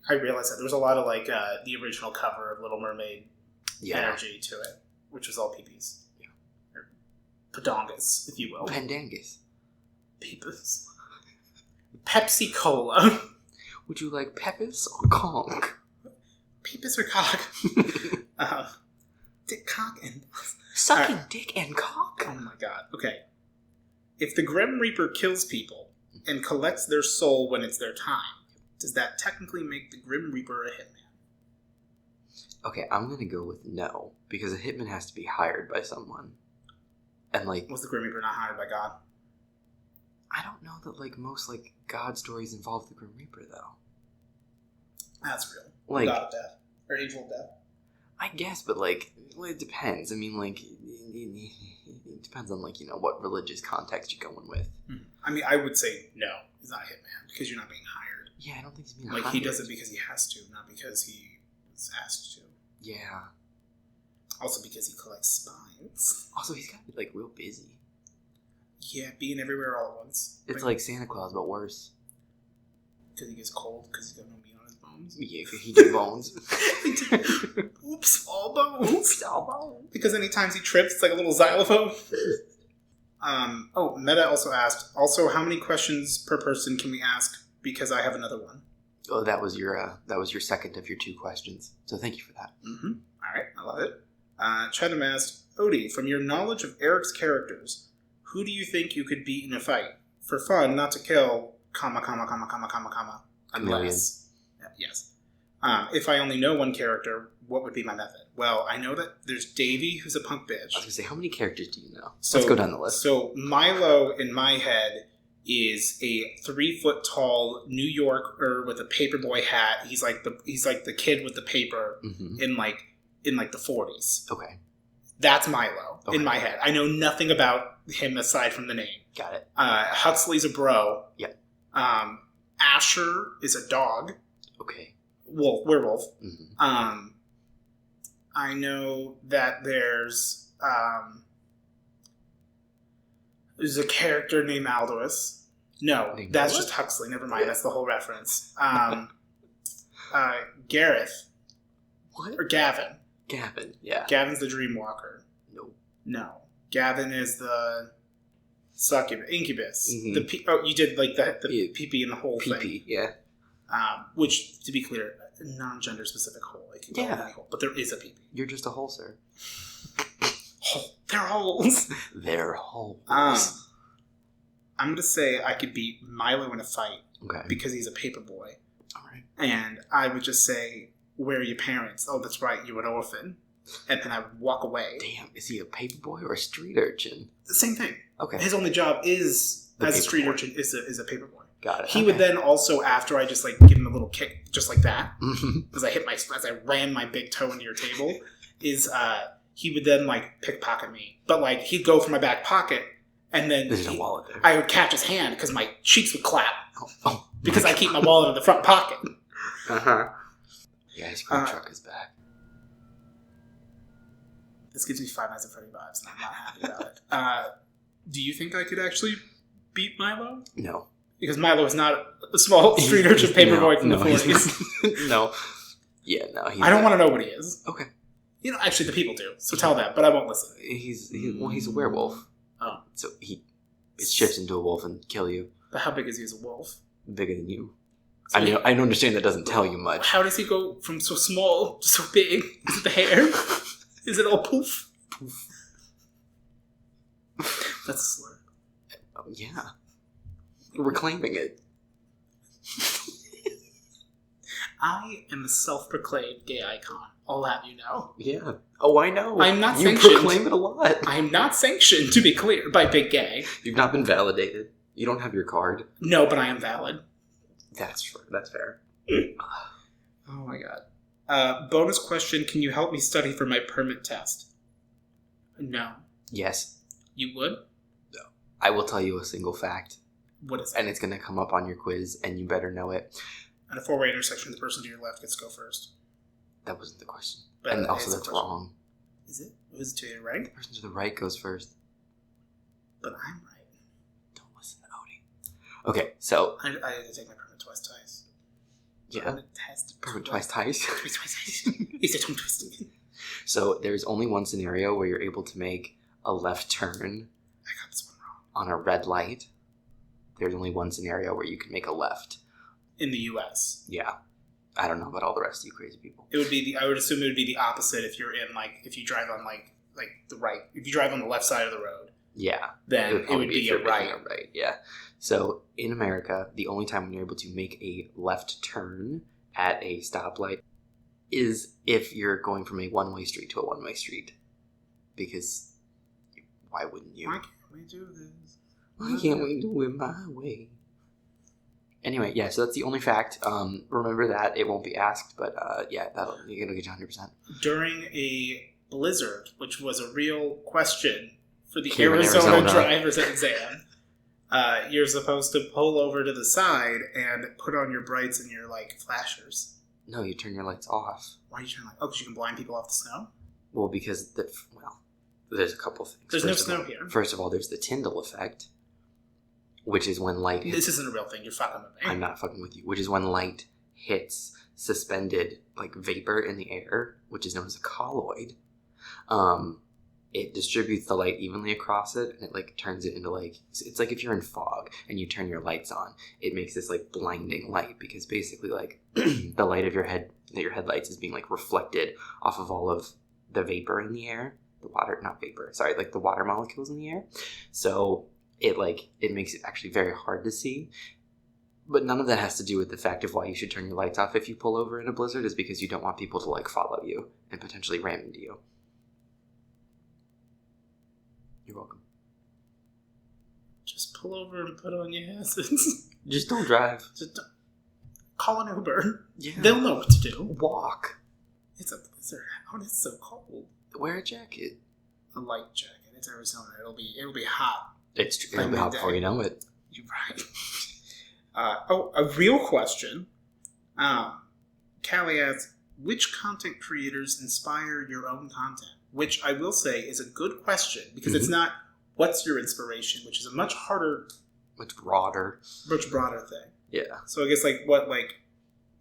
I realized that. There was a lot of, like, the original cover of Little Mermaid energy to it, which was all PPs. Yeah. Or Padongas, if you will. Pandangas. Peepus. Pepsi Cola. Would you like Pepis or Conk? Peepus or cock? Dick, cock, and... Sucking dick and cock? Oh my god. Okay. If the Grim Reaper kills people and collects their soul when it's their time, does that technically make the Grim Reaper a hitman? Okay, I'm gonna go with no, because a hitman has to be hired by someone. And like... Was the Grim Reaper not hired by God? I don't know that, like, most, like, God stories involve the Grim Reaper, though. That's real. Like, God of Death. Or Angel of Death. I guess, but, like, well, it depends. I mean, like, it depends on, like, what religious context you're going with. I mean, I would say no, he's not a hitman, because you're not being hired. Yeah, I don't think he's being hired. Like, he does it because he has to, not because he was asked to. Yeah. Also because he collects spines. Also, he's gotta be, like, real busy. Yeah, being everywhere all at once. It's like Santa Claus, but worse. Because he gets cold, because he's got no meat on his bones. Yeah, he gets bones. Oops, all bones. Oops, all bones. Because anytime he trips, it's like a little xylophone. Meta also asked, how many questions per person can we ask? Because I have another one. Oh, that was your second of your 2 questions. So thank you for that. Mm-hmm. All right, I love it. Chatham asked, Odie, from your knowledge of Eric's characters, who do you think you could beat in a fight? For fun, not to kill, unless... Yes. If I only know one character, what would be my method? Well, I know that there's Davey, who's a punk bitch. I was going to say, how many characters do you know? Let's go down the list. So, Milo, in my head, is a 3-foot-tall New Yorker with a paperboy hat. He's like the kid with the paper in the 40s. Okay. That's Milo in my head. I know nothing about him aside from the name. Got it. Huxley's a bro. Yep. Asher is a dog. Okay. Werewolf. Mm-hmm. I know that there's a character named Aldous. No, that's just Huxley. Never mind. That's the whole reference. Gareth. What? Or Gavin. Gavin, yeah. Gavin's the Dreamwalker. No. Gavin is the succubus, incubus. Mm-hmm. You did like the pee-pee in the whole thing. Pee-pee, yeah. Which, to be clear, a non-gender specific hole. It can go in any hole, but there is a pee-pee. You're just a hole, sir. They're holes. They're holes. I'm going to say I could beat Milo in a fight. Okay. Because he's a paper boy. All right. And I would just say, where are your parents? Oh, that's right, you're an orphan. And then I would walk away. Damn, is he a paperboy or a street urchin? The same thing. Okay. His only job is, as a street urchin, is a paperboy. Got it. He would then also, after I just like give him a little kick, just like that, because as I ran my big toe into your table, he would then like pickpocket me. But like he'd go for my back pocket, and then there's no wallet there. I would catch his hand because my cheeks would clap because I keep my wallet in the front pocket. The ice cream truck is back. This gives me Five Nights at Freddy vibes, and I'm not happy about it. Do you think I could actually beat Milo? No. Because Milo is not a small street urchin paperboy from the 40s. No. Yeah, no. I don't want to know what he is. Okay. You know, actually, the people do. So tell them, but I won't listen. He's a werewolf. Oh. So it shifts into a wolf and kill you. But how big is he as a wolf? Bigger than you. So I understand that doesn't tell you much. How does he go from so small to so big? Is it the hair? Is it all poof? Poof. That's a slur. Oh, yeah. We're claiming it. I am a self-proclaimed gay icon. I'll have you know. Yeah. Oh, I know. I'm not you sanctioned. Proclaim it a lot. I'm not sanctioned, to be clear, by Big Gay. You've not been validated. You don't have your card. No, but I am valid. That's true. That's fair. Oh my god. Bonus question, can you help me study for my permit test? No. Yes. You would? No. I will tell you a single fact. What is it? And it's going to come up on your quiz, and you better know it. At a four-way intersection, the person to your left gets to go first. That wasn't the question. But and also that's wrong. Is it? Who's to your right? The person to the right goes first. But I'm right. Don't listen to Odie. Okay, so... I had to take my permit twice. Yeah. Permit test. Permit twice. Twice. It's a tongue twisting. So there's only one scenario where you're able to make a left turn I got this one wrong. on a red light. There's only one scenario where you can make a left. In the U.S. Yeah. I don't know about all the rest of you crazy people. It would be I would assume it would be the opposite if you're in if you drive on like the right. If you drive on the left side of the road. Yeah. Then it would be your right. Right, yeah. So in America, the only time when you're able to make a left turn at a stoplight is if you're going from a one-way street to a one-way street. Because why wouldn't you? Why can't we do this? Why can't we do it my way? Anyway, yeah, so that's the only fact. Remember that. It won't be asked, but yeah, it'll get you 100%. During a blizzard, which was a real question for the Here in Arizona Arizona. driver's exam, you're supposed to pull over to the side and put on your brights and your flashers. No, you turn your lights off. Why are you turning lights? Oh, because you can blind people off the snow? Well, because, there's a couple things. There's no snow here. First of all, there's the Tyndall effect, which is when light hits... This isn't a real thing. You're fucking with me. I'm not fucking with you. Which is when light hits suspended, vapor in the air, which is known as a colloid. It distributes the light evenly across it, and it, turns it into, it's like if you're in fog and you turn your lights on, it makes this, blinding light, because basically, the light of your headlights is being, reflected off of all of the vapor in the air. The water molecules in the air. So it makes it actually very hard to see. But none of that has to do with the fact of why you should turn your lights off if you pull over in a blizzard, is because you don't want people to follow you and potentially ram into you. You're welcome. Just pull over and put on your hazards. Just don't drive. Just don't. Call an Uber. Yeah. They'll know what to do. Walk. It's a blizzard out. It's so cold. Wear a jacket. A light jacket. It's Arizona. It'll be hot. It'll be hot before you know it. You're right. A real question. Callie asks, which content creators inspire your own content? Which I will say is a good question, because it's not what's your inspiration, which is a much harder, much broader thing. Yeah. So I guess what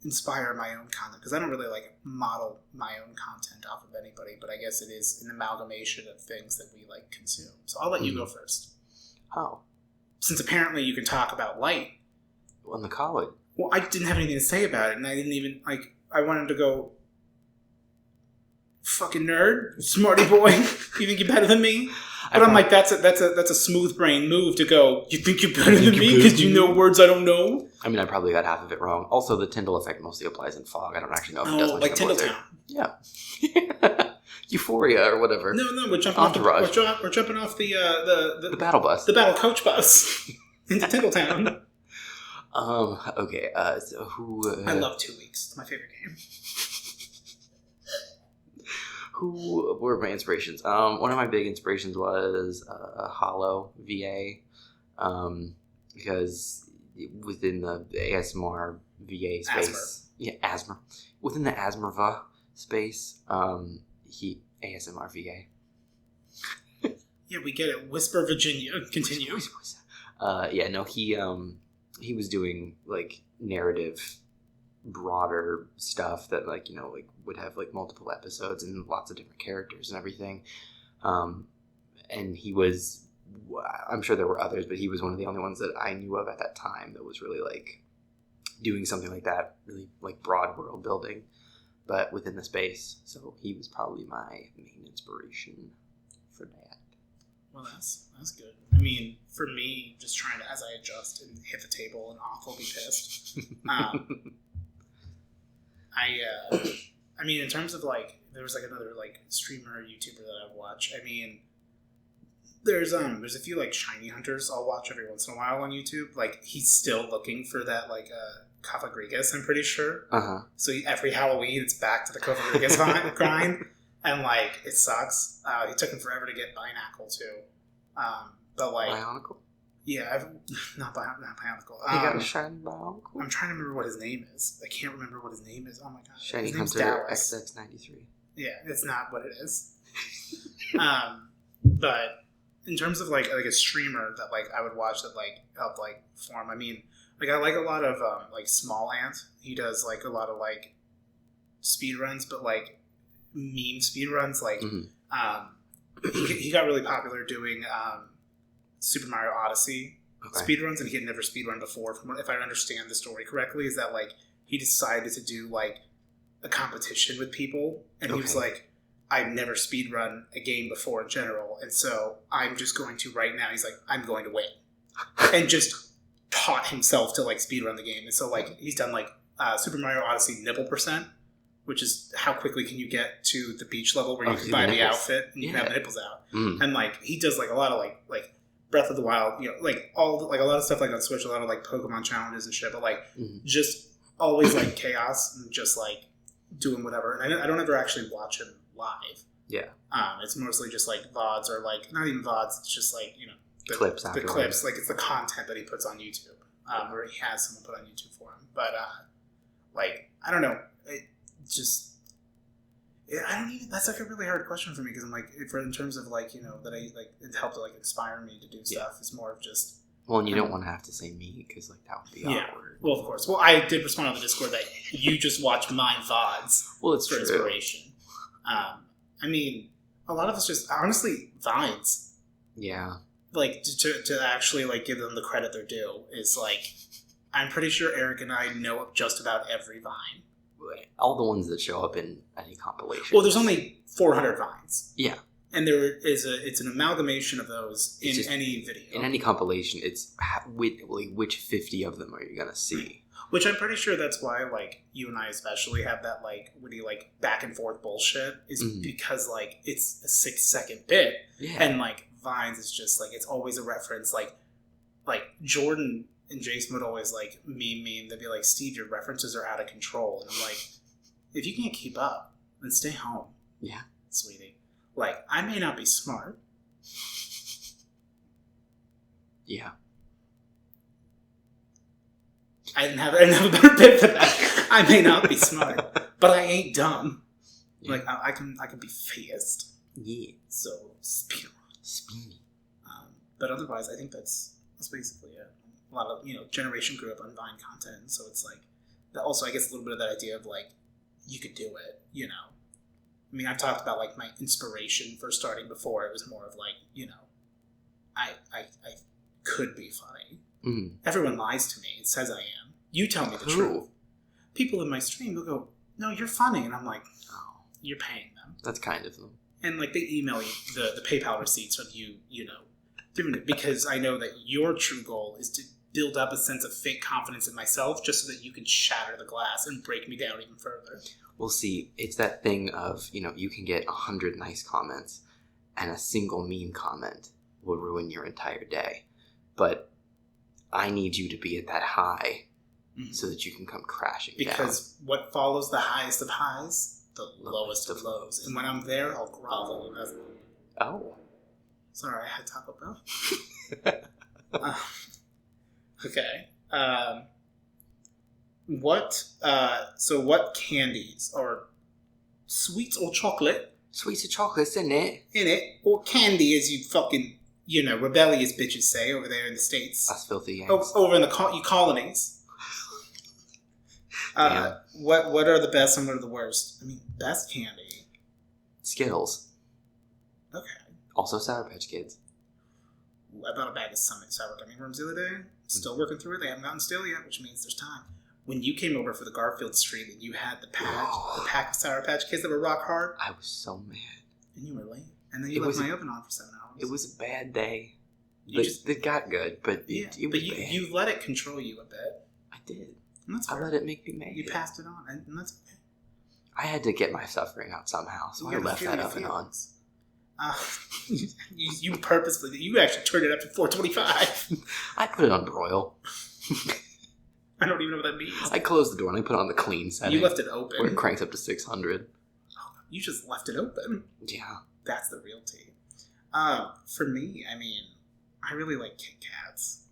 inspire my own content, because I don't really model my own content off of anybody, but I guess it is an amalgamation of things that we consume. So I'll let you go first. Oh. Since apparently you can talk about light. On the college. Well, I didn't have anything to say about it, and I didn't even I wanted to go, fucking nerd, smarty boy. You think you're better than me? But I'm that's a smooth brain move to go, you think you're better than me because you know words I don't know? I mean, I probably got half of it wrong. Also, the Tyndall effect mostly applies in fog. I don't actually know if it does much in the blizzard. Yeah. Euphoria or whatever. No, we're jumping Entourage. we're jumping off the battle bus. The battle coach bus into Tingletown. Okay. So who? I love 2 Weeks. It's my favorite game. Who were my inspirations? One of my big inspirations was Hollow VA, because within the ASMR VA space, ASMR, within the ASMR space, he ASMR VA. Yeah, we get it. Whisper Virginia. Continue. He was doing like narrative, broader stuff that like would have like multiple episodes and lots of different characters and everything. And he was, I'm sure there were others, but he was one of the only ones that I knew of at that time that was really like doing something like that, really like broad world building, but within the space. So he was probably my main inspiration for that. Well, that's good. I mean, for me, just trying to, as I adjust and hit the table and Off will be pissed. I mean, in terms of like, there was like another like streamer or YouTuber that I watch. I mean, there's a few like shiny hunters I'll watch every once in a while on YouTube. Like he's still looking for that like Cofagrigus, I'm pretty sure. So every Halloween it's back to the Cofagrigus grind, and like it sucks. It took him forever to get Binacle too. But like Bionicle? Yeah, not Bionicle. He got a shiny Bionicle? I'm trying to remember what his name is. I can't remember what his name is. Oh my god. Shiny Hunter XX93. Yeah, it's not what it is. But in terms of like a streamer that like I would watch that like helped like form, I mean, like I like a lot of like Small Ant. He does like a lot of like speed runs, but like meme speed runs. Like he got really popular doing Super Mario Odyssey speedruns, and he had never speedrun before. From what, if I understand the story correctly, is that like he decided to do like a competition with people, and he was like, I've never speedrun a game before in general, and so I'm just going to right now. He's like, I'm going to win, and just taught himself to like speedrun the game. And so like he's done like Super Mario Odyssey nipple %, which is how quickly can you get to the beach level where you can buy the outfit and you have the nipples out. And like he does like a lot of like Breath of the Wild, like all like a lot of stuff like on Switch, a lot of like Pokemon challenges and shit, but like just always like chaos and just like doing whatever. And I don't ever actually watch him live. Yeah. It's mostly just like VODs, or like not even VODs. It's just like the clips. The clips, like it's the content that he puts on YouTube, or he has someone put on YouTube for him. But like I don't know, it just. I don't even. That's like a really hard question for me, because I'm like, in terms of like that I like it helped to like inspire me to do stuff. It's more of just. Well, and you don't want to have to say me, because like that would be awkward. Well, of course. Well, I did respond on the Discord that you just watch my VODs. Well, it's for inspiration. I mean, a lot of us just honestly Vines. Yeah. Like to actually like give them the credit they're due is like, I'm pretty sure Eric and I know of just about every Vine. All the ones that show up in any compilation. Well, there's only 400 Vines. Yeah. And it's an amalgamation of those in any video. In any compilation, it's which 50 of them are you going to see? Which I'm pretty sure that's why, like, you and I especially have that, like, witty, like, back and forth bullshit, is because, like, it's a 6-second bit. Yeah. And, like, Vines is just, like, it's always a reference. Like Jordan and Jason would always, like, meme me, and they'd be like, Steve, your references are out of control. And I'm like, if you can't keep up, then stay home. Yeah. Sweetie. Like, I may not be smart. Yeah. I didn't have a better bit for that. I may not be smart, but I ain't dumb. Yeah. Like, I can be fast. Yeah. So, speedy. But otherwise, I think that's basically it. A lot of, generation grew up on Vine content, so it's like, also, I guess a little bit of that idea of, like, you could do it, I mean, I've talked about, like, my inspiration for starting before. It was more of, like, I could be funny. Mm-hmm. Everyone lies to me. It says I am. You tell me the truth. People in my stream will go, no, you're funny. And I'm like, oh, you're paying them. That's kind of them. And, like, they email you the PayPal receipts of you, doing it, because I know that your true goal is to build up a sense of fake confidence in myself just so that you can shatter the glass and break me down even further. Well, see, it's that thing of, you can get 100 nice comments and a single mean comment will ruin your entire day. But I need you to be at that high so that you can come crashing down. Because what follows the highest of highs? The lowest of lows. And when I'm there, I'll grovel. Oh. Sorry, I had Taco Bell. Okay. What candies or sweets or chocolate? Sweets or chocolates, isn't it? Or candy, as you fucking, rebellious bitches say over there in the States. Us filthy yanks. Over in the colonies. What are the best and what are the worst? I mean, best candy. Skittles. Okay. Also Sour Patch Kids. I bought a bag of sour gummy worms the other day. Still working through it. They haven't gotten stale yet, which means there's time. When you came over for the Garfield stream and you had the pack of Sour Patch Kids that were rock hard, I was so mad. And you were late. And then you left my oven on for 7 hours. It was a bad day. It got good, but it was bad. You let it control you a bit. I did. And that's fair. I let it make me mad. You passed it on, and that's okay. I had to get my suffering out somehow, so I left that oven on. You purposefully, you actually turned it up to 425. I put it on broil. I don't even know what that means. I closed the door and I put it on the clean setting. You left it open. Where it cranks up to 600. Oh, you just left it open. Yeah. That's the real tea. For me, I mean, I really like Kit Kats.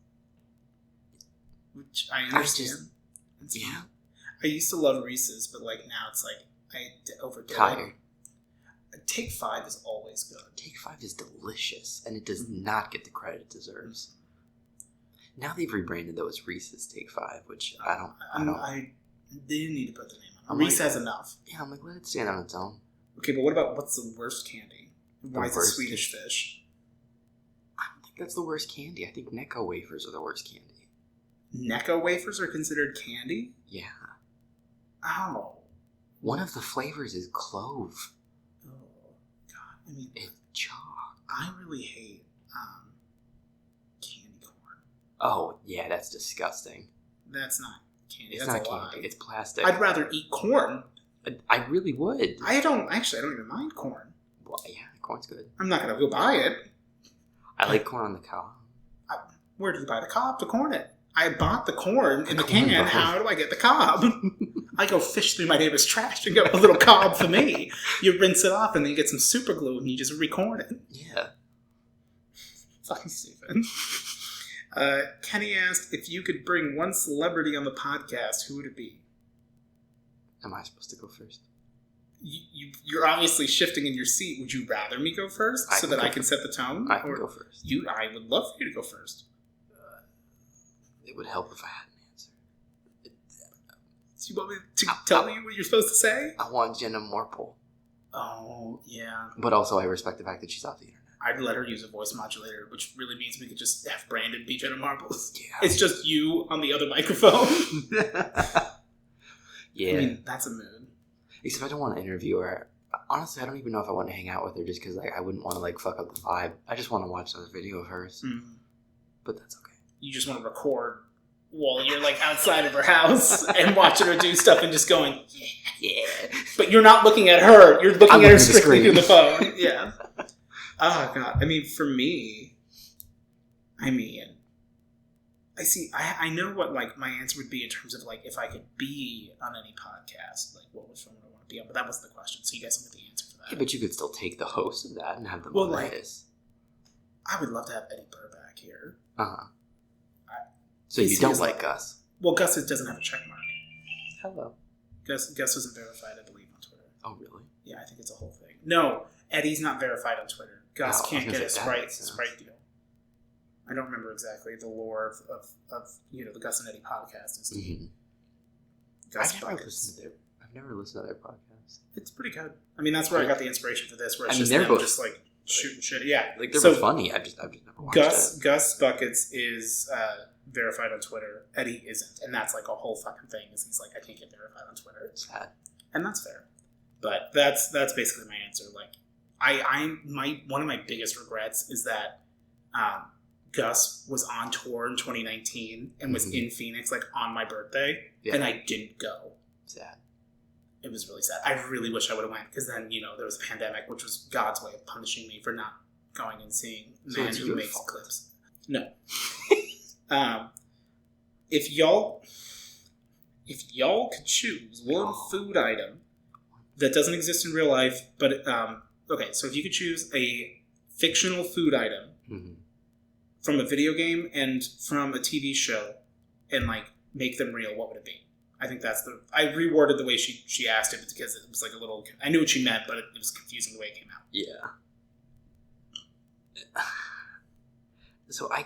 Which I understand. Yeah. I used to love Reese's, but now it's I overdid Tired. it. Take 5 is always good. Take 5 is delicious, and it does not get the credit it deserves. Now they've rebranded though as Reese's Take 5, which I don't. They didn't need to put the name on. Reese has enough. Yeah, I'm let it stand on its own. Okay, but what's the worst candy? Why is it Swedish Fish? I don't think that's the worst candy. I think Necco wafers are the worst candy. Necco wafers are considered candy? Yeah. Oh. One of the flavors is clove. Oh, God. I mean, it's chalk. I really hate candy corn. Oh, yeah, that's disgusting. That's not candy. It's that's not a candy. lie. It's plastic. I'd rather eat corn. I really would. I don't even mind corn. Well, yeah, corn's good. I'm not going to go buy it. I like corn on the cob. Where do you buy the cob to corn it? I bought the corn in the can. How do I get the cob? I go fish through my neighbor's trash and get a little cob for me. You rinse it off and then you get some super glue and you just recorn it. Yeah. Fucking stupid. Kenny asked, if you could bring one celebrity on the podcast, who would it be? Am I supposed to go first? You're obviously shifting in your seat. Would you rather me go first so that I can set the tone? I can go first. I would love for you to go first. It would help if I had an answer. Do you want me to tell you what you're supposed to say? I want Jenna Marple. Oh, yeah. But also I respect the fact that she's off the internet. I'd let her use a voice modulator, which really means we could just have Brandon be Jenna Marbles. Yeah. It's just you on the other microphone. Yeah. I mean, that's a mood. Except I don't want to interview her. Honestly, I don't even know if I want to hang out with her just because I wouldn't want to fuck up the vibe. I just want to watch another video of hers. Mm-hmm. But that's okay. You just want to record while you're outside of her house and watching her do stuff and just going, yeah. But you're not looking at her. You're looking at her strictly through the phone. Yeah. Oh, God. I mean, for me, I know what, my answer would be in terms of, if I could be on any podcast, what was someone I want to be on, but that wasn't the question, so you guys don't get the answer for that. Yeah, but you could still take the host of that and have them on this. I would love to have Eddie Burback here. Uh-huh. So you don't like Gus? Well, Gus doesn't have a check mark. Hello. Gus wasn't verified, I believe, on Twitter. Oh, really? Yeah, I think it's a whole thing. No, Eddie's not verified on Twitter. Gus can't get a Sprite deal. I don't remember exactly the lore of the Gus and Eddie podcast and stuff. Mm-hmm. I've never listened to their podcast. It's pretty good. I mean, that's where I got the inspiration for this. Where it's they're both just shooting shit. Yeah, they're both funny. I've just never watched it. Gus Buckets is verified on Twitter. Eddie isn't, and that's a whole fucking thing. Is he's I can't get verified on Twitter. Sad, and that's fair. But that's basically my answer. One of my biggest regrets is that Gus was on tour in 2019 and was in Phoenix on my birthday, and I didn't go. Sad. It was really sad. I really wish I would have went, because then there was a pandemic, which was God's way of punishing me for not going and seeing Man Who Makes Clips. No. If y'all, if y'all could choose one food item that doesn't exist in real life, but okay, so if you could choose a fictional food item from a video game and from a TV show, and like make them real, what would it be? I think that's I reworded the way she asked it because it was like a little. I knew what she meant, but it was confusing the way it came out. Yeah. So I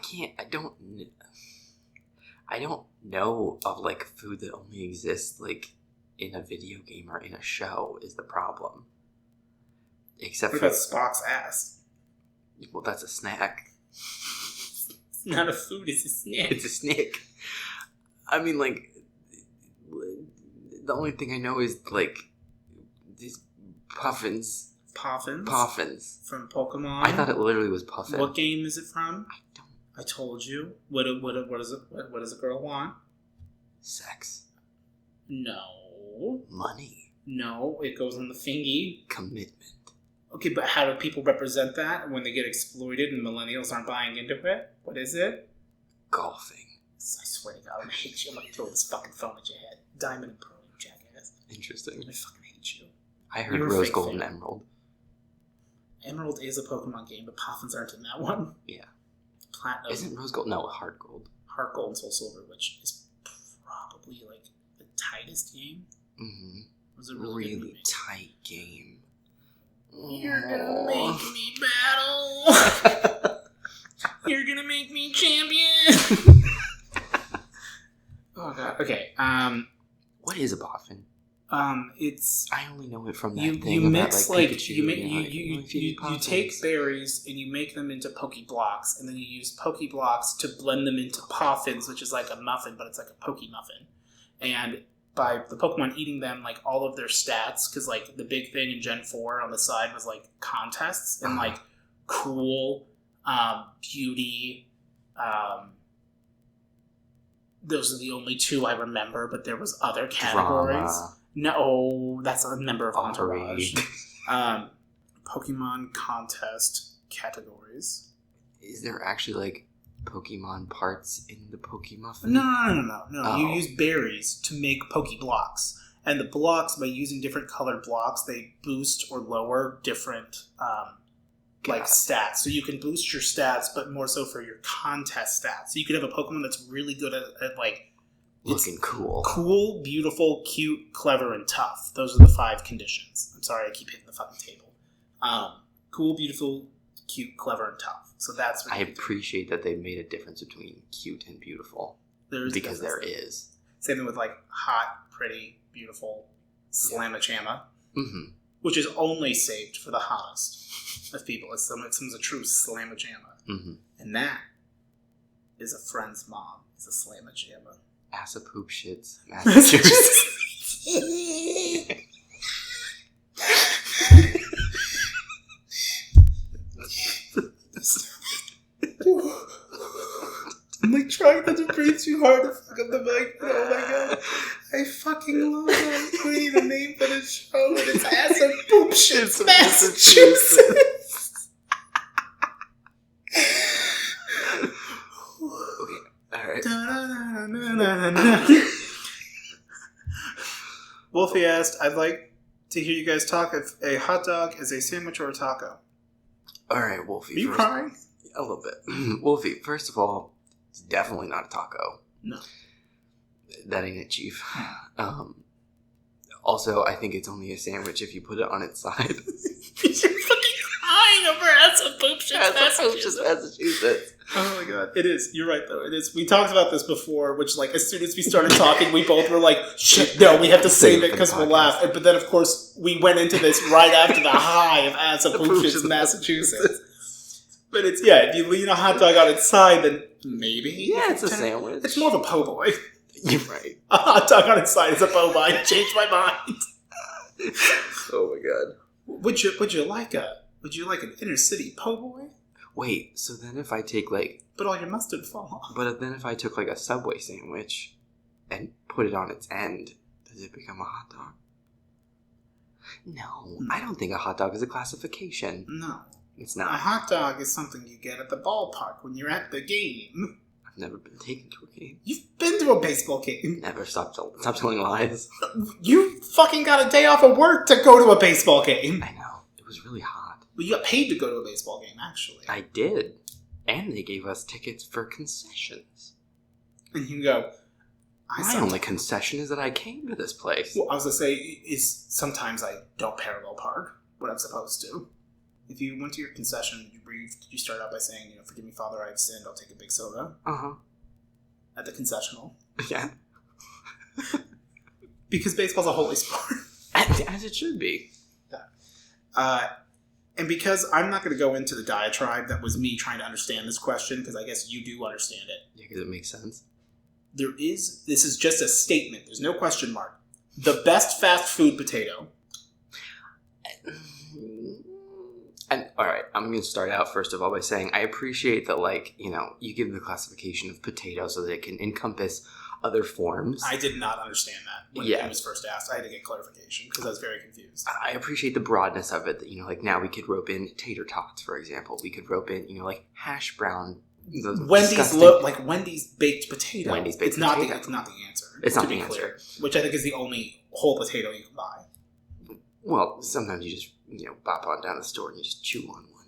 don't know of like food that only exists like in a video game or in a show is the problem. Except for Spock's ass. Well, that's a snack. It's not a food, it's a snack. It's a snack. I mean, like, the only thing I know is like these puffins. Puffins. From Pokemon. I thought it literally was puffin. What game is it from? I don't. I told you. What does a girl want? Sex. No. Money. No, it goes on the fingy. Commitment. Okay, but how do people represent that when they get exploited and millennials aren't buying into it? What is it? Golfing. I swear to God, I'm gonna hate you. I'm gonna throw this fucking phone at your head. Diamond and Pearl, you jackass. Interesting. I fucking hate you. I heard Rose Gold and Emerald. Emerald is a Pokemon game, but Puffins aren't in that one. Yeah. Platinum. Isn't Rose Gold? No, Heart Gold. Heart Gold and Soul Silver, which is probably like the tightest game. Mm-hmm. It was a really tight game. You're gonna make me battle. You're gonna make me champion. Oh God. Okay. What is a Puffin? It's I only know it from that you thing mix about, like, like Pikachu, you take berries and you make them into Pokeblocks, and then you use Pokeblocks to blend them into Puffins, which is like a muffin, but it's like a Poke Muffin. And by the Pokemon eating them, like all of their stats, because like the big thing in Gen 4 on the side was like contests and like cool, beauty. Those are the only two I remember, but there was other categories. Drama. No, that's a member of Entourage. Entourage. Pokemon contest categories. Is there actually like Pokemon parts in the Pokemuffin? No. Oh. You use berries to make Pokeblocks. And the blocks, by using different colored blocks, they boost or lower different like stats. So you can boost your stats, but more so for your contest stats. So you could have a Pokemon that's really good at like looking cool. Cool, beautiful, cute, clever, and tough. Those are the 5 conditions. I'm sorry I keep hitting the fucking table. Cool, beautiful, cute, clever, and tough. So that's what I appreciate that they made a difference between cute and beautiful. Because there is. Same thing with like hot, pretty, beautiful, Slamachama. Mm-hmm. Which is only saved for the hottest of people. Someone's a true Slamachama. Mm-hmm. And that is a friend's mom. It's a Slamachama. Ass of poop shits. Massachusetts. I'm like trying not to breathe too hard to fuck up the mic. Oh my God. I fucking love that. We need a name for the show, and it's Ass of Poop Shits, Massachusetts. Okay, alright. Wolfie asked, I'd like to hear you guys talk if a hot dog is a sandwich or a taco. Alright, Wolfie. Are you crying? A little bit. Wolfie, first of all, it's definitely not a taco. No. That ain't it, Chief. Also, I think it's only a sandwich if you put it on its side. You're fucking crying over Ass of Poop Shits, Massachusetts. Oh my God. It is. You're right, though. It is. We talked about this before, which, like, as soon as we started talking, we both were like, shit, no, we have to save it because we'll laugh. But then, of course, we went into this right after the high of Ass of Poop Shits, Massachusetts. But it's, if you lean a hot dog on its side, then maybe. Yeah, it's a sandwich. It's more of a po' boy. You're right. A hot dog on its side is a po' boy. I changed my mind. Oh my God. Would you like an inner city po' boy? Wait, so then if I take like... But all your mustard fall off. But then if I took like a Subway sandwich and put it on its end, does it become a hot dog? No, I don't think a hot dog is a classification. No. It's not. A hot dog is something you get at the ballpark when you're at the game. I've never been taken to a game. You've been to a baseball game. Never. Stop telling lies. You fucking got a day off of work to go to a baseball game. I know. It was really hot. Well, you got paid to go to a baseball game, actually. I did. And they gave us tickets for concessions. And you go... My only concession is that I came to this place. Well, I was going to say, is sometimes I don't parallel park what I'm supposed to. If you went to your concession, you start out by saying, forgive me, Father, I've sinned, I'll take a big soda. Uh-huh. At the concessional. Yeah. Because baseball's a holy sport. As it should be. Yeah. And because I'm not going to go into the diatribe that was me trying to understand this question, because I guess you do understand it. Yeah, because it makes sense. This is just a statement. There's no question mark. The best fast food potato. And all right, I'm going to start out first of all by saying I appreciate that, you give the classification of potato so that it can encompass other forms. I did not understand that when it was first asked. I had to get clarification because I was very confused. I appreciate the broadness of it. That now we could rope in tater tots, for example. We could rope in, hash brown. Wendy's baked potato. Wendy's baked it's potato. It's not the answer. It's not the answer. Which I think is the only whole potato you can buy. Well, sometimes you just, bop on down the store and you just chew on one.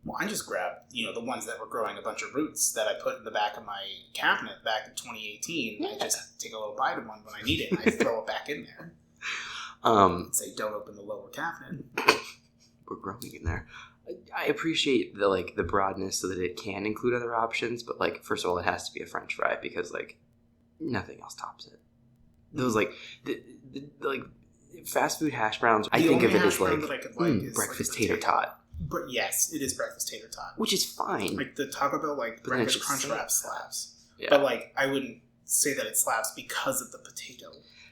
Well, I just grabbed, the ones that were growing a bunch of roots that I put in the back of my cabinet back in 2018. Yeah. I just take a little bite of one when I need it and I throw it back in there. Say, don't open the lower cabinet. We're growing in there. I appreciate the broadness so that it can include other options, but first of all, it has to be a French fry because nothing else tops it. Those the fast food hash browns. I think of it as breakfast tater tot. But yes, it is breakfast tater tot, which is fine. Like the Taco Bell breakfast crunch wrap slaps. Yeah. But I wouldn't say that it slaps because of the potato.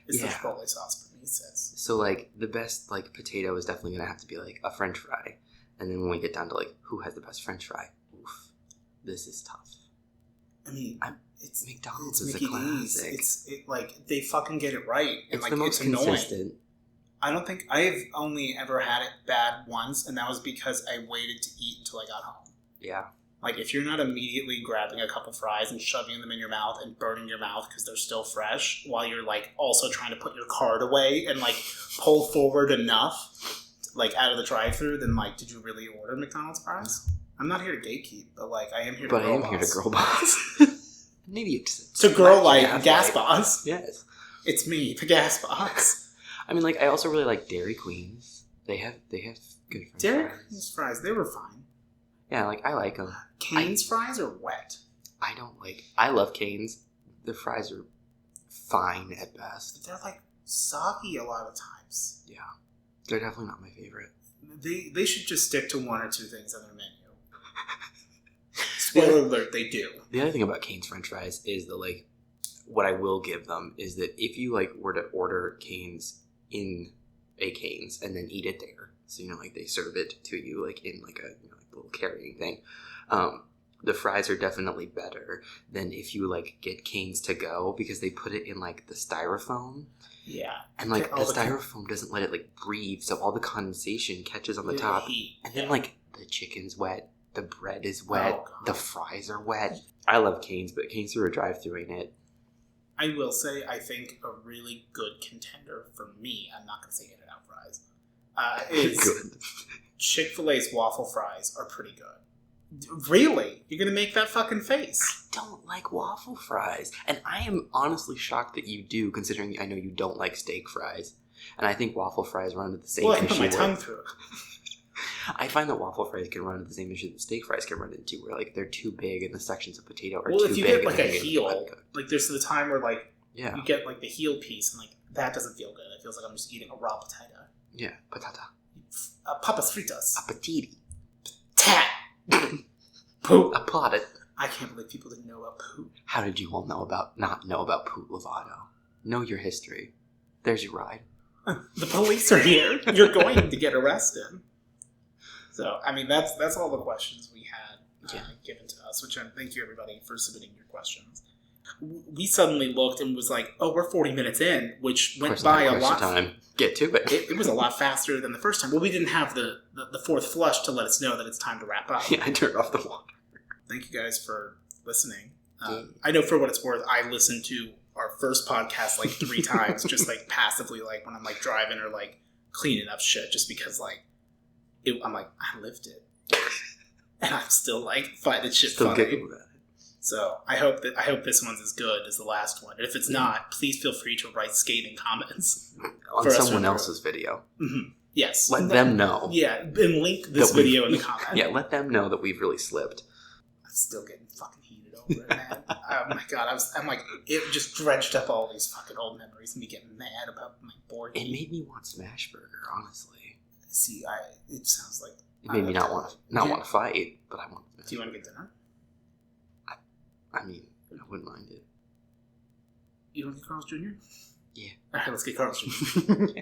It's the Chipotle sauce for me. Says so. The best potato is definitely gonna have to be a French fry. And then when we get down to who has the best French fry, oof, this is tough. I mean, it's McDonald's is a classic. They fucking get it right. And it's the most consistent. I don't think I've only ever had it bad once, and that was because I waited to eat until I got home. Yeah. If you're not immediately grabbing a couple fries and shoving them in your mouth and burning your mouth because they're still fresh, while you're also trying to put your card away and pull forward enough. Out of the drive-thru, then did you really order McDonald's fries? I'm not here to gatekeep, but I am here to girl boss. But I am here to girl boss. Maybe it's to girl gas boss. Yes, it's me, the gas boss. I mean, I also really like Dairy Queens. They have good French Dairy Queen's fries. They were fine. Yeah, I like them. Cane's fries are wet. I love Cane's. The fries are fine at best. They're soggy a lot of times. Yeah. They're definitely not my favorite. They should just stick to one or two things on their menu. Spoiler alert, they do. The other thing about Cane's French fries is that what I will give them is that if you were to order Cane's in a Cane's and then eat it there, so they serve it to you in a little carrying thing, the fries are definitely better than if you get Cane's to go because they put it in the styrofoam. Yeah. And the styrofoam doesn't let it breathe, so all the condensation catches on the top. And then the chicken's wet, the bread is wet, the fries are wet. I love Cane's, but Cane's through a drive-thru ain't it. I will say I think a really good contender for me, I'm not going to say In-N-Out fries, is good. Chick-fil-A's waffle fries are pretty good. Really? You're going to make that fucking face? I don't like waffle fries. And I am honestly shocked that you do, considering I know you don't like steak fries. And I think waffle fries run into the same issue. Well, I put my tongue through it. I find that waffle fries can run into the same issue that steak fries can run into, where they're too big and the sections of potato are too big. Well, if you get a heel, there's the time where you get the heel piece and that doesn't feel good. It feels like I'm just eating a raw potato. Yeah, patata. Papas fritas. Appetiti. Tat. Poop. Applauded. I can't believe people didn't know about poop. How did you all not know about Poot Lovato? Know your history. There's your ride. The police are here. You're going to get arrested. So, I mean, that's all the questions we had given to us, which thank you, everybody, for submitting your questions. We suddenly looked and was like, oh, we're 40 minutes in, which went by a lot. Time. Get to it. It was a lot faster than the first time. Well, we didn't have the fourth flush to let us know that it's time to wrap up. Yeah, I turned off the water. Thank you guys for listening. I know for what it's worth, I listened to our first podcast like 3 times, just like passively, like when I'm like driving or like cleaning up shit, just because like I'm like, I lived it, and I'm still like finding shit funny. So I hope this one's as good as the last one. And if it's not, please feel free to write scathing comments on someone else's video. Mm-hmm. Yes, let them know. Yeah, and link this video in the comments. Yeah, let them know that we've really slipped. I'm still getting fucking heated over it, man. Oh my god, I'm like, it just dredged up all these fucking old memories and me getting mad about my board game. It made me want Smash Burger, honestly. See, it sounds like it made me not want to fight, but I want. Do you want to get dinner? I mean, I wouldn't mind it. You want to get Carl's Jr.? Yeah. All right, let's get Carl's Jr.